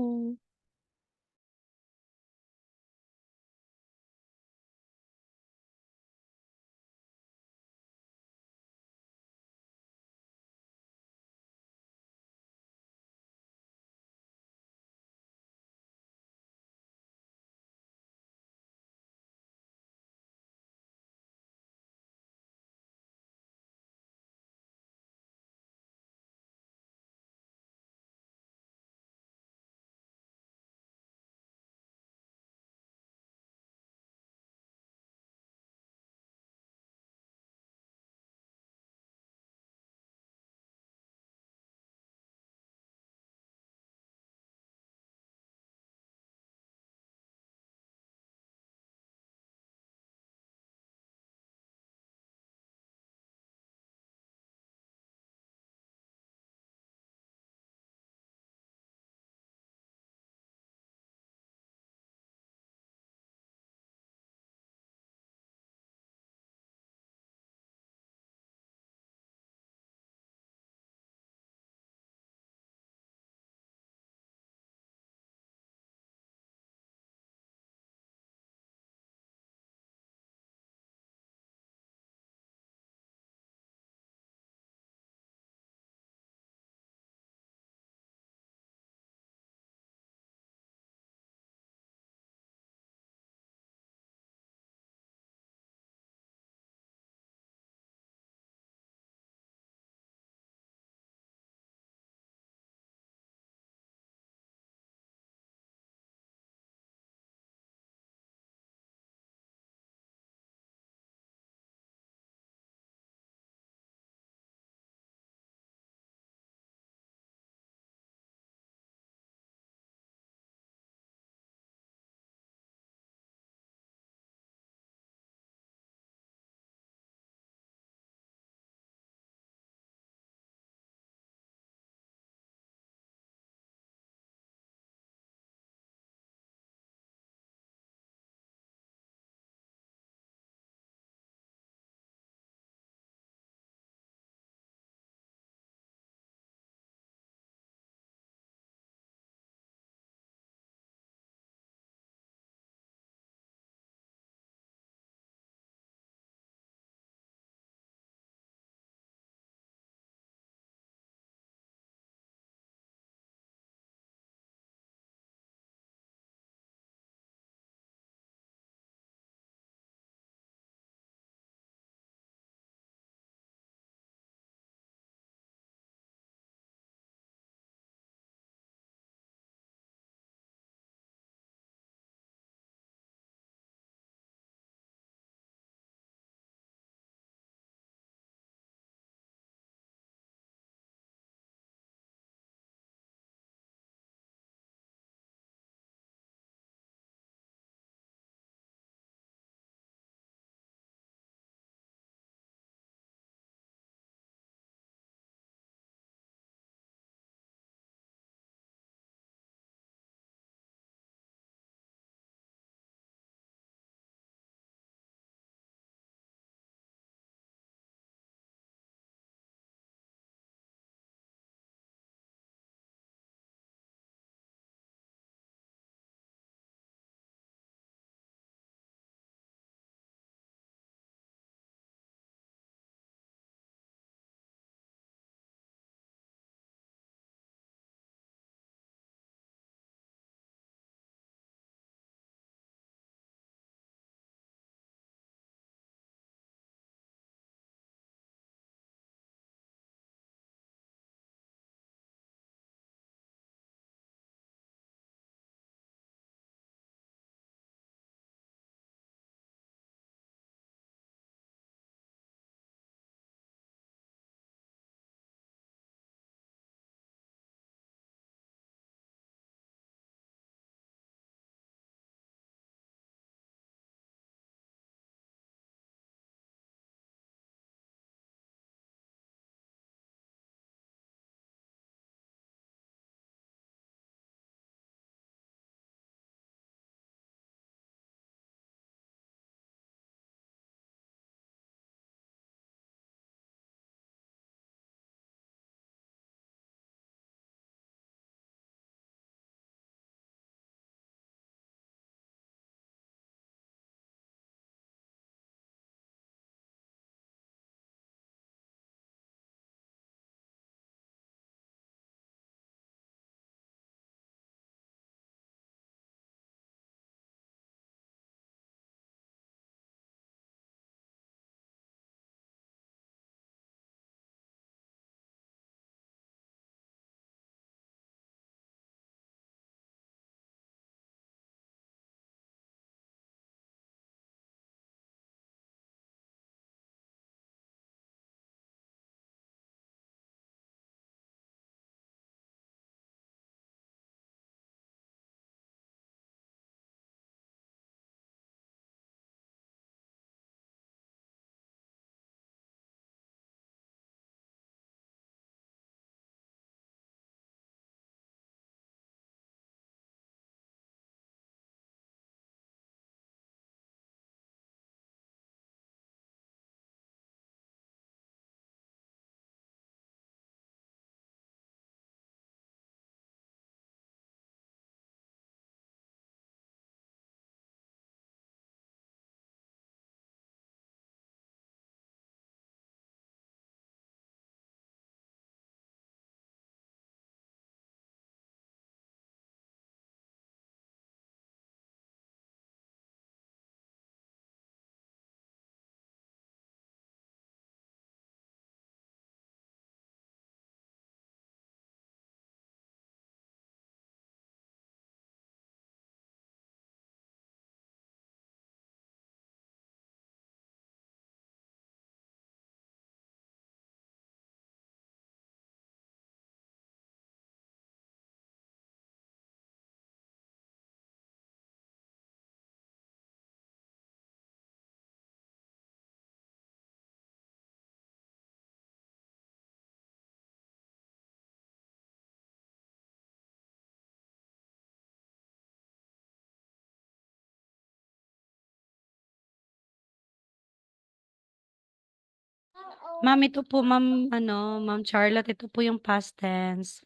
Speaker 1: Ma'am, ito po ma'am ano, Ma'am Charlotte, ito po yung past tense.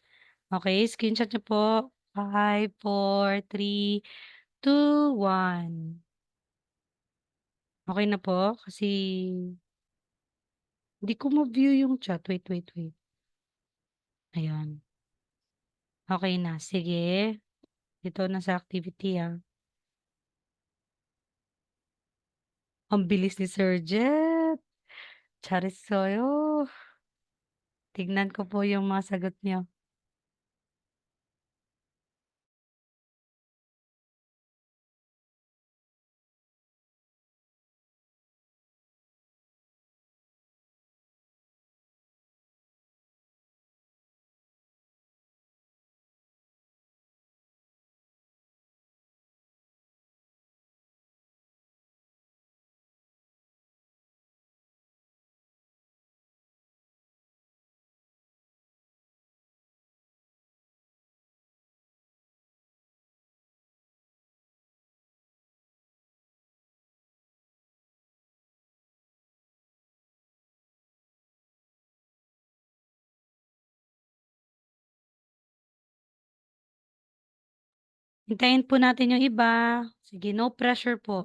Speaker 1: Okey, screenshot niyo po. 5, 4, 3, 2, 1. Okey na po? Kasi hindi ko ma-view yung chat. Wait. Ayan, okey na. Sige, dito na sa activity, Ang bilis ni Sir Jet. Charis sa'yo. Tignan ko po yung mga sagot niyo. Hintayin po natin yung iba. Sige, no pressure po.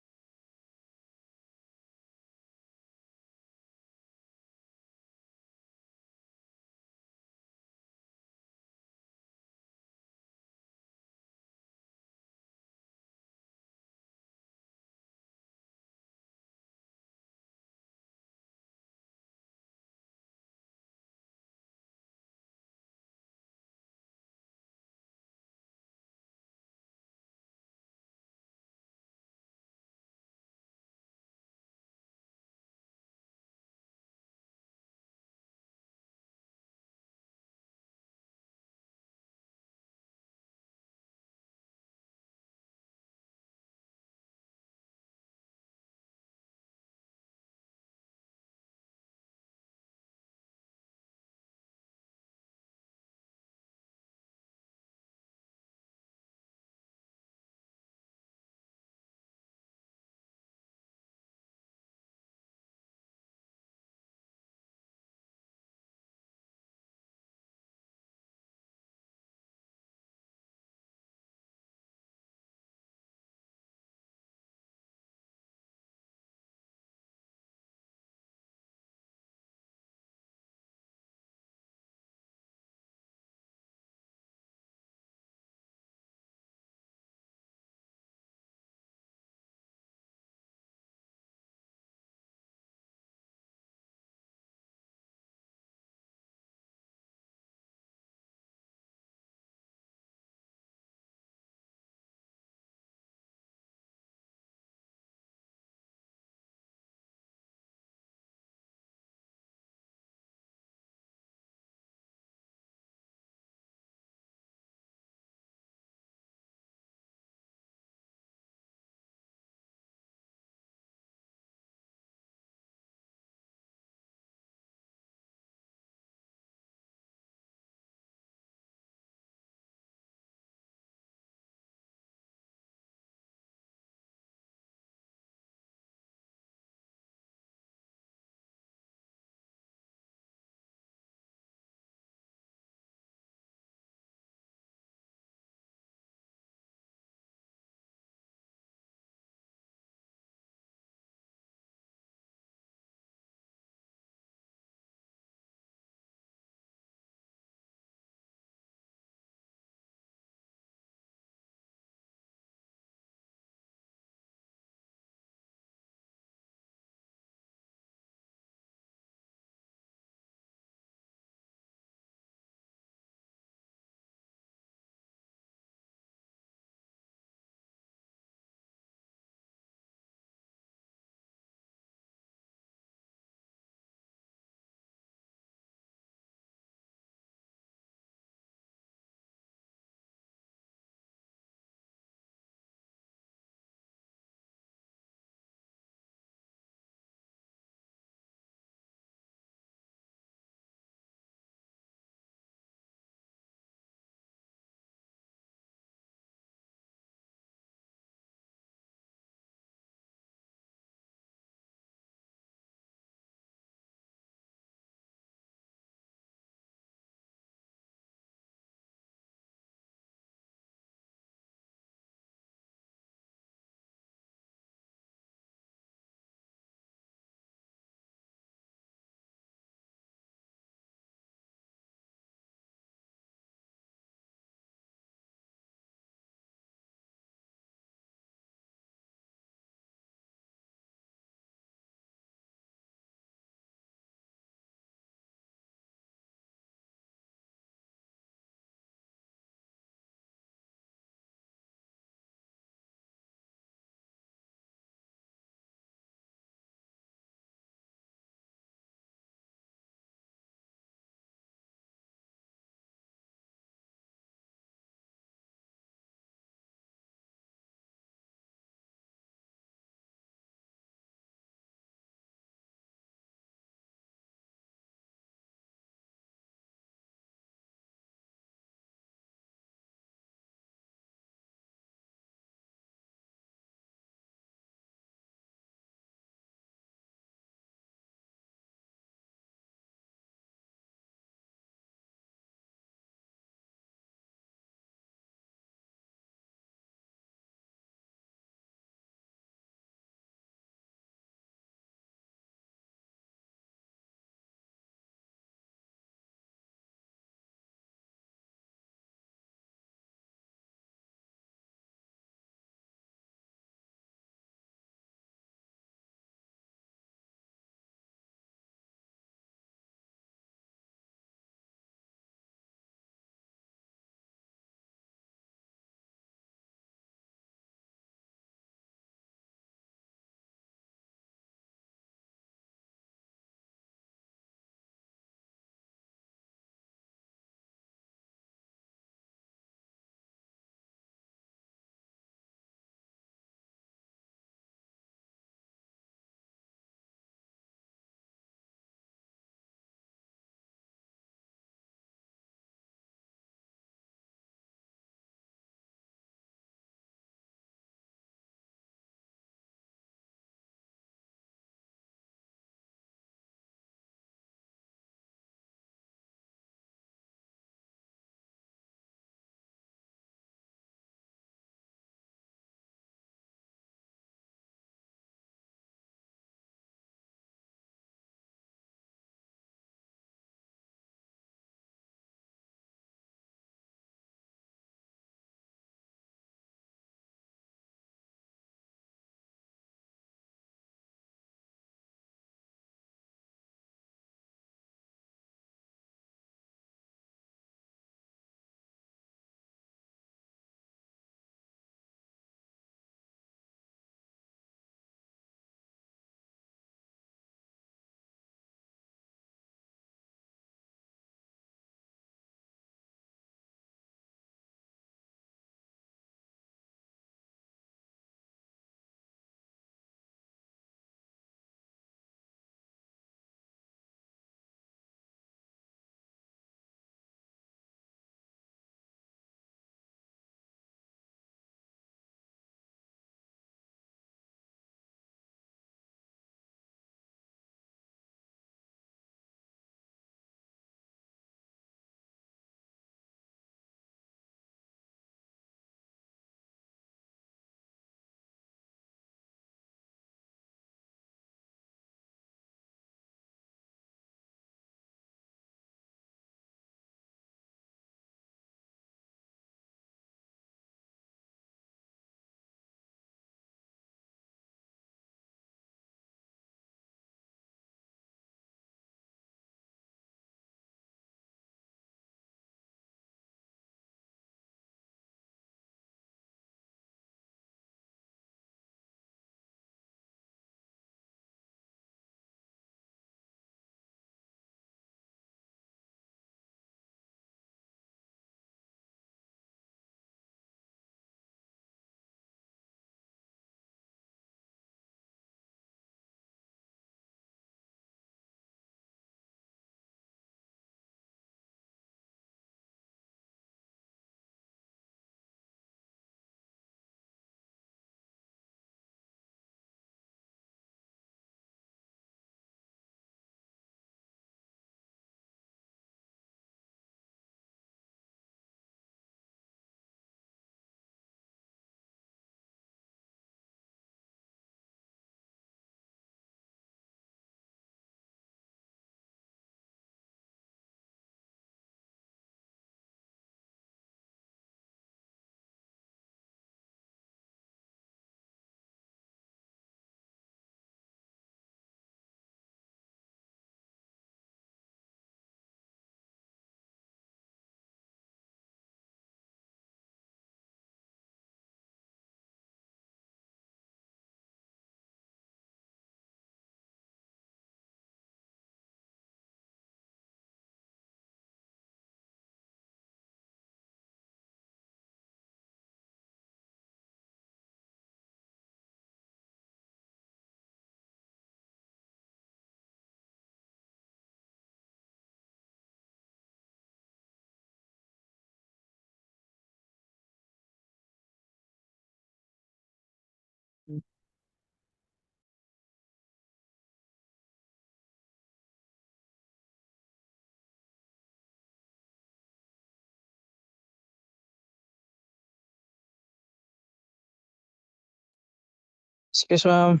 Speaker 4: Excuse ma'am,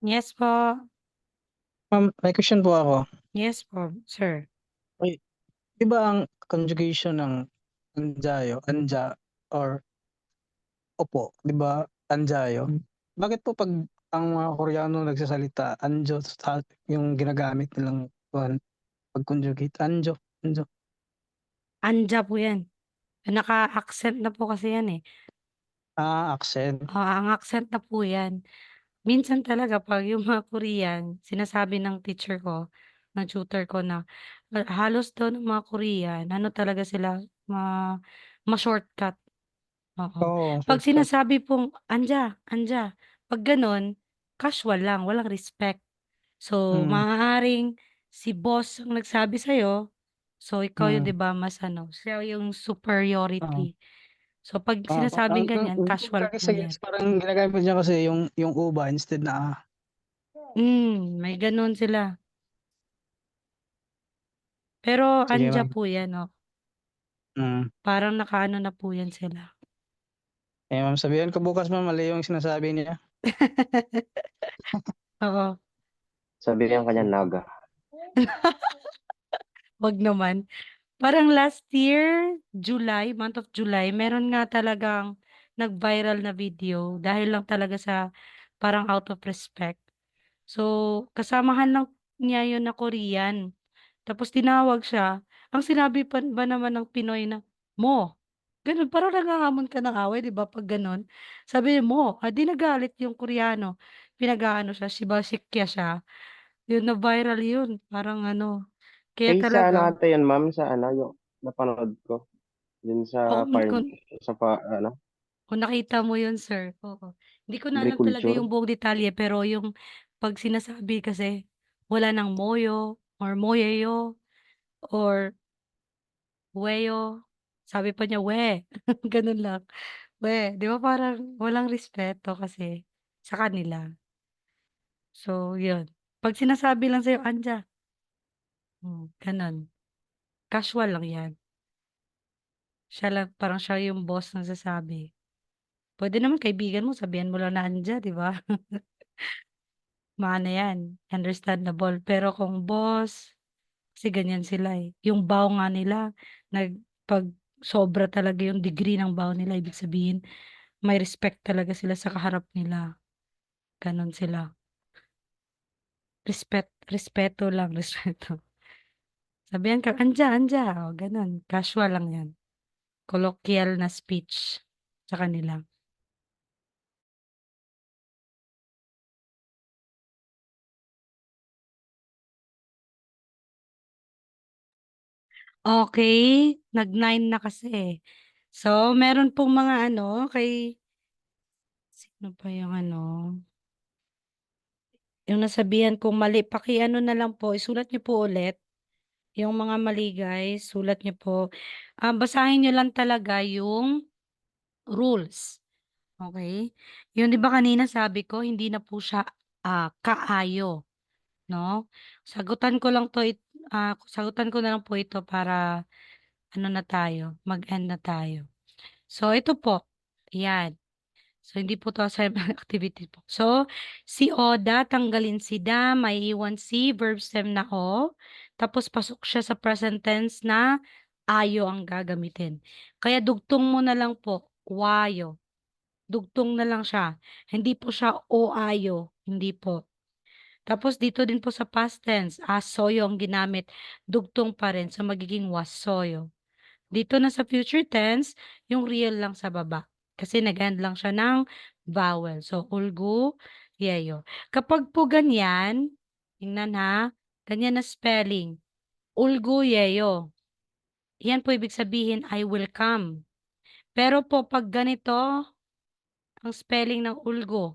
Speaker 1: Yes po.
Speaker 4: ma'am, may question po ako.
Speaker 1: Yes po, sir.
Speaker 4: Ay, di ba ang conjugation ng anjayo, anja, or opo, di ba anjayo? Bakit po pag ang mga Koreano nagsasalita, anjo, yung ginagamit nilang pag-conjugate, anjo, anjo.
Speaker 1: Anja po yan. Naka-accent na po kasi yan eh.
Speaker 4: Accent.
Speaker 1: Ang accent na po yan. Minsan talaga 'pag yung mga Korean, sinasabi ng teacher ko, ng tutor ko na, halos daw ng mga Korean ano talaga sila, ma-shortcut, oo.
Speaker 4: Oo,
Speaker 1: 'Pag
Speaker 4: shortcut.
Speaker 1: sinasabi pong, "Anja, Anja," 'pag gano'n, casual lang, walang respect. So,
Speaker 4: Mm.
Speaker 1: maaaring si boss ang nagsabi sa'yo, so ikaw yung 'di
Speaker 4: Mm.
Speaker 1: ba mas ano, siya yung
Speaker 4: Oo.
Speaker 1: superiority. So, 'pag
Speaker 4: Ang
Speaker 1: sinasabing ganyan, casual po
Speaker 4: kasi
Speaker 1: 'yan.
Speaker 4: parang ginagamit niya kasi yung uba instead na
Speaker 1: May gano'n sila. Pero
Speaker 4: sige
Speaker 1: Anja
Speaker 4: ma'am.
Speaker 1: po 'yan, oh,
Speaker 4: Mm.
Speaker 1: parang nakaano na po 'yan sila.
Speaker 4: Ma'am, sabihan ko bukas ma'am, mali yung sinasabi niya.
Speaker 1: Oo,
Speaker 3: Sabihan ka niyan, Naga.
Speaker 1: 'wag naman. Parang last year, July, month of July, meron nga talagang nag-viral na video dahil lang talaga sa parang out of respect. So, kasamahan lang niya 'yun na Korean, tapos tinawag siya. Ang sinabi pa ba naman ng Pinoy na, "Mo." Gano'n, parang nanghahamon ka ng away 'di ba 'pag gano'n. Sabi niya, "Mo." 'Di nagalit yung Koreano, pinag-aano siya, siba-sikya siya. 'Yun na-viral 'yun, parang ano, kaya
Speaker 3: Sa ano
Speaker 1: talaga
Speaker 3: ata yun, ma'am, sa ano, yung napanood ko. Yun
Speaker 1: oo,
Speaker 3: sa farm, sa ano,
Speaker 1: kung nakita mo 'yun sir, oo. Hindi ko na alam talaga
Speaker 3: agriculture.
Speaker 1: yung buong detalye pero yung 'pag sinasabi kasi wala ng moyo or moyeyo or weyo, sabi pa niya, "We." Gano'n lang, "We." 'Di ba parang walang respeto kasi sa kanila. So 'yun, 'pag sinasabi lang sa'yo, "Anja." Gano'n. Casual lang 'yan. Siya lang parang siya yung boss nagsasabi. Puwede naman kaibigan mo sabihan mo lang na, "Anja." 'Di ba? Maano 'yan, understandable. Pero kung boss, kasi ganyan sila, eh. Yung bow nga nila 'pag sobra talaga yung degree ng bow nila, ibig sabihin may respect talaga sila sa kaharap nila, gano'n sila. Respeto lang, respeto. Sabihan ka, "Anja, Anja." Oh, gano'n. Casual lang 'yan. Colloquial na speech sa kanila. Okey, nag-9 na kasi, eh. So, meron pong mga ano, sino pa yung ano, yung nasabihan kong mali, paki-ano na lang po, isulat niyo po ulit. Yung mga mali guys, sulat niyo po. Basahin niyo lang talaga yung rules, okey? Yung 'di ba kanina sabi ko hindi na po siya, kaayo, 'no? Sagutan ko na lang po ito para ano na tayo, mag-end na tayo. So ito po, 'yan. So hindi po 'to assignment activity po. So, si Oda tanggalin si da, maiiwan si verb stem na o, tapos pasok siya sa present tense na ayo ang gagamitin. Kaya dugtong mo na lang po, wayo. Dugtong na lang siya. Hindi po siya o ayo, hindi po. Tapos dito din po sa past tense, asoyo ang ginamit, dugtong pa rin, so magiging wasoyo. Dito na sa future tense, yung real lang sa baba. Kasi nag-end lang siya ng vowel. So, ulgu, yeyo. Kapag po ganyan, tingnan ha, ganyan na spelling. Ulgu, yeyo. Yan po ibig sabihin, I will come. Pero po, pag ganito, ang spelling ng ulgu,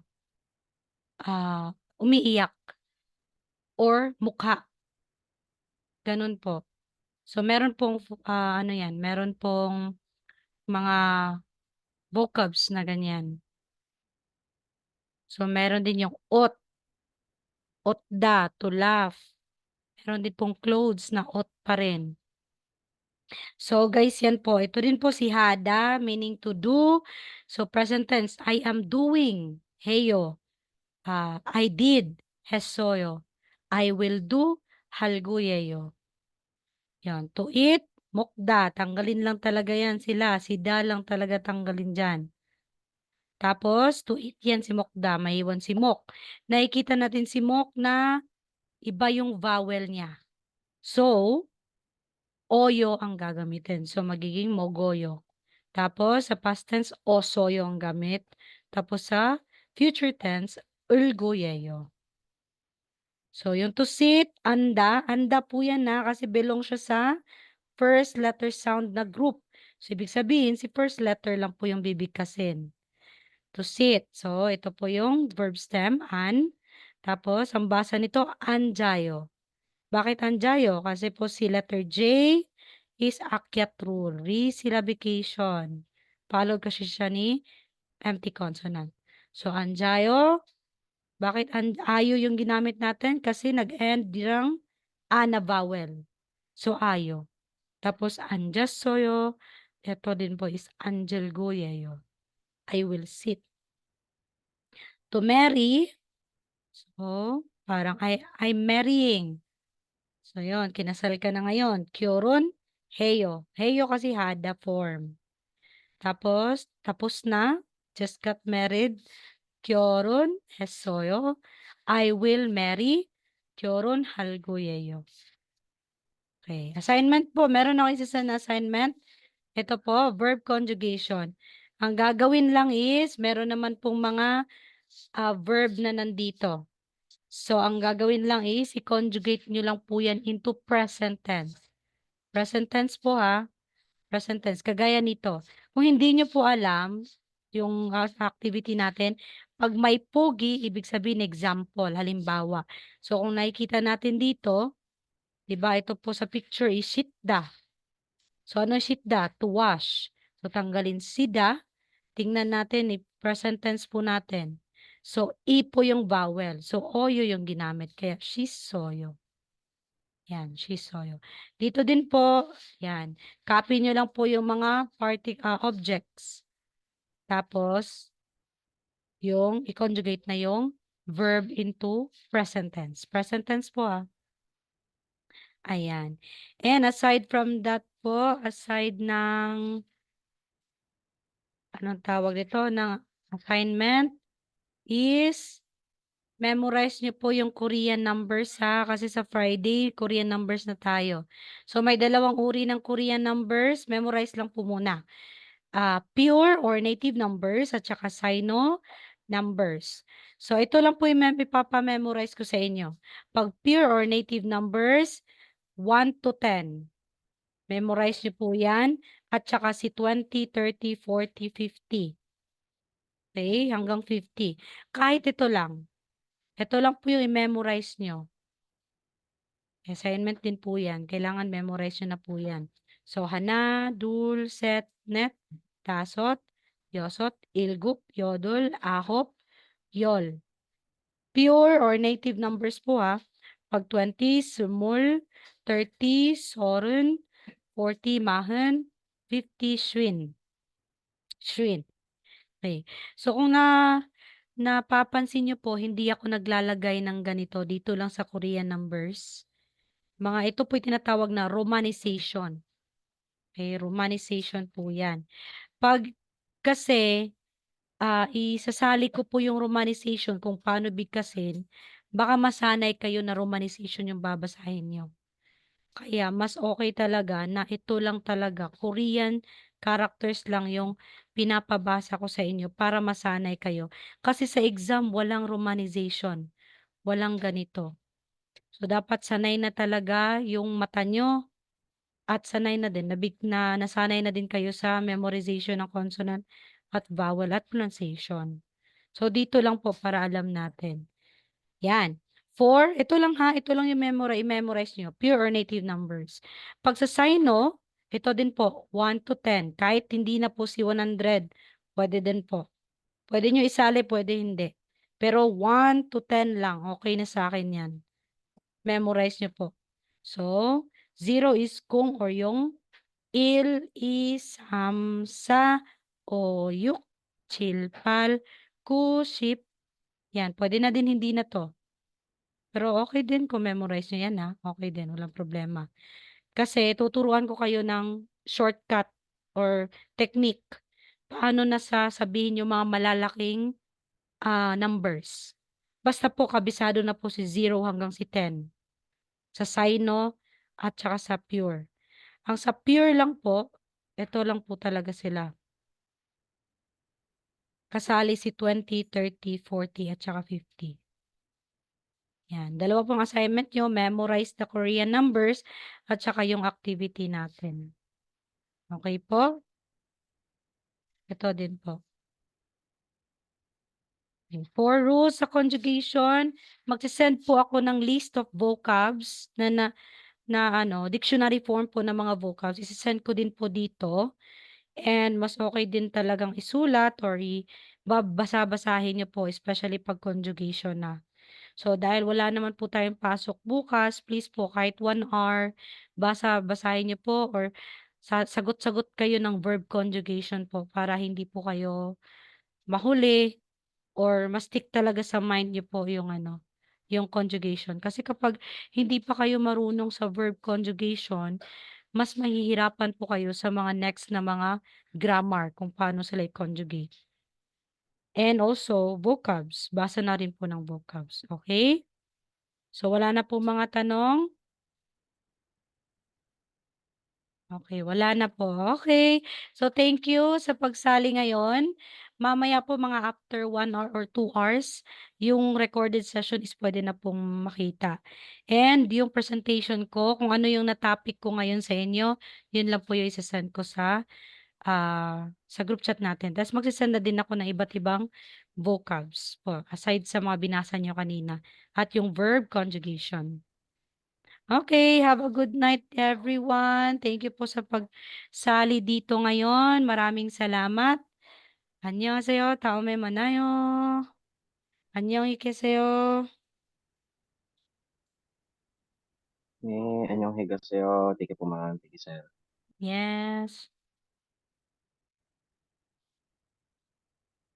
Speaker 1: umiiyak or mukha. Ganun po. So, meron pong, ano yan, meron pong mga vocabs na ganyan. So, meron din yung otda, to laugh. Meron din pong clothes na ot pa rin. So guys, yan po. Ito din po si hada, meaning to do. So present tense, I am doing. Heyo. I did. Hesoyo. I will do. Halguyeyo. Yan. To eat, mukda. Tanggalin lang talaga yan sila. Si da lang talaga tanggalin dyan. Tapos, to eat yan si mukda. Maiwan si mok. Nakikita natin si mok na iba yung vowel niya. So, oyo ang gagamitin. So, magiging mogoyo. Tapos, sa past tense, osoyo ang gamit. Tapos, sa future tense, ulgoyeyo. So, yung to sit, anda. Anda po yan na kasi belong siya sa first letter sound na group. So, ibig sabihin, si first letter lang po yung bibigkasin. To sit. So, ito po yung verb stem, an. Tapos, ang basa nito, anjayo. Bakit anjayo? Kasi po si letter J is akyat rule, re-syllabication. Followed kasi siya ni empty consonant. So, anjayo. Bakit ayo yung ginamit natin? Kasi nag-end ng a na vowel. So, ayo. Tapos, anjasoyo. Ito din po is angelgoyeyo. I will sit. To marry. So, parang I'm marrying. So, yun. Kinasal ka na ngayon. Kyoron, heyo. Heyo kasi hada form. Tapos, tapos na. Just got married. Kyoron, hesoyo. I will marry. Kyoron, halgoyeyo. Okay. Assignment po. Meron ako isa na assignment. Ito po, verb conjugation. Ang gagawin lang is, meron naman pong mga verb na nandito. So, ang gagawin lang is, i-conjugate nyo lang po yan into present tense. Present tense po ha. Present tense. Kagaya nito. Kung hindi nyo po alam, yung activity natin, pag may pogi, ibig sabihin example, halimbawa. So, kung nakikita natin dito, diba, ito po sa picture is shitda. So, ano shitda? To wash. So, tanggalin sida. Tingnan natin, present tense po natin. So, i po yung vowel. So, oyo yung ginamit. Kaya, shisoyo. Yan, shisoyo. Dito din po, yan. Copy nyo lang po yung mga objects. Tapos, yung i-conjugate na yung verb into present tense. Present tense po ah. Ayan. And aside from that po, aside ng, anong tawag dito, ng assignment, is memorize nyo po yung Korean numbers ha, kasi sa Friday, Korean numbers na tayo. So, may dalawang uri ng Korean numbers. Memorize lang po muna. Pure or native numbers at saka Sino numbers. So, ito lang po yung ipapamemorize ko sa inyo. Pag pure or native numbers, 1 to 10. Memorize nyo po yan. At saka si 20, 30, 40, 50. Okay, hanggang 50. Kahit ito lang. Ito lang po yung i-memorize nyo. Assignment din po yan. Kailangan memorize nyo na po yan. So, hana, dul, set, net, tasot, yosot, ilgup, yodol, ahop, yol. Pure or native numbers po ha. Pag 20, sumul, 30, sorun, 40, mahan, 50, shwin. Shwin. Okay. So, kung napapansin nyo po, hindi ako naglalagay ng ganito dito lang sa Korean numbers. Ito po yung tinatawag na romanization. Okay, romanization po yan. Pag kasi isasali ko po yung romanization kung paano bigkasin, baka masanay kayo na romanization yung babasahin nyo. Kaya mas okay talaga na ito lang talaga, Korean characters lang yung pinapabasa ko sa inyo para masanay kayo. Kasi sa exam, walang romanization. Walang ganito. So, dapat sanay na talaga yung mata nyo at sanay na din, nasanay na din kayo sa memorization ng consonant at vowel at pronunciation. So, dito lang po para alam natin. Yan. Ito lang ha, ito lang yung i-memorize nyo. Pure or native numbers. Pag sa Sino, ito din po, 1 to 10. Kahit hindi na po si 100, pwede din po. Pwede nyo isali, pwede hindi. Pero 1 to 10 lang, okay na sa akin yan. Memorize nyo po. So, 0 is kung or yung il, i, sam, sa, o, yuk, chilpal, ku, ship. Yan, pwede na din hindi na to. Pero okay din kung memorize nyo yan ha. Okay din, walang problema. Kasi tuturuan ko kayo ng shortcut or technique. Paano na sasabihin yung mga malalaking numbers. Basta po kabisado na po si 0 hanggang si 10. Sa sino at saka sa pure. Ang sa pure lang po, ito lang po talaga sila. Kasali si 20, 30, 40 at saka 50. Yan. Dalawa pong assignment nyo, memorize the Korean numbers at saka yung activity natin. Okay po? Ito din po. Okay. 4 rules sa conjugation. Magsisend po ako ng list of vocabs na dictionary form po ng mga vocabs. Isisend ko din po dito. And mas okay din talagang isulat or basa-basahin niyo po, especially pag conjugation na. So, dahil wala naman po tayong pasok bukas, please po kahit 1 hour, basahin niyo po or sagot-sagot kayo ng verb conjugation po para hindi po kayo mahuli or ma-stick talaga sa mind niyo po yung yung conjugation. Kasi kapag hindi pa kayo marunong sa verb conjugation, mas mahihirapan po kayo sa mga next na mga grammar kung paano sila i-conjugate. And also, vocabs. Basa na rin po ng vocabs. Okay? So, wala na po mga tanong? Okay, wala na po. Okay. So, thank you sa pagsali ngayon. Mamaya po mga after 1 hour or 2 hours, yung recorded session is pwede na pong makita. And yung presentation ko, kung ano yung na-topic ko ngayon sa inyo, yun lang po yung isasend ko sa group chat natin. Tapos magsisend na din ako ng iba't ibang vocabs po, aside sa mga binasa nyo kanina. At yung verb conjugation. Okay, have a good night everyone. Thank you po sa pagsali dito ngayon. Maraming salamat. 안녕하세요. 다음에 만나요. 안녕히 계세요.
Speaker 3: 네, 안녕히 가세요. Thank you po ma'am. Thank you sir.
Speaker 1: Yes.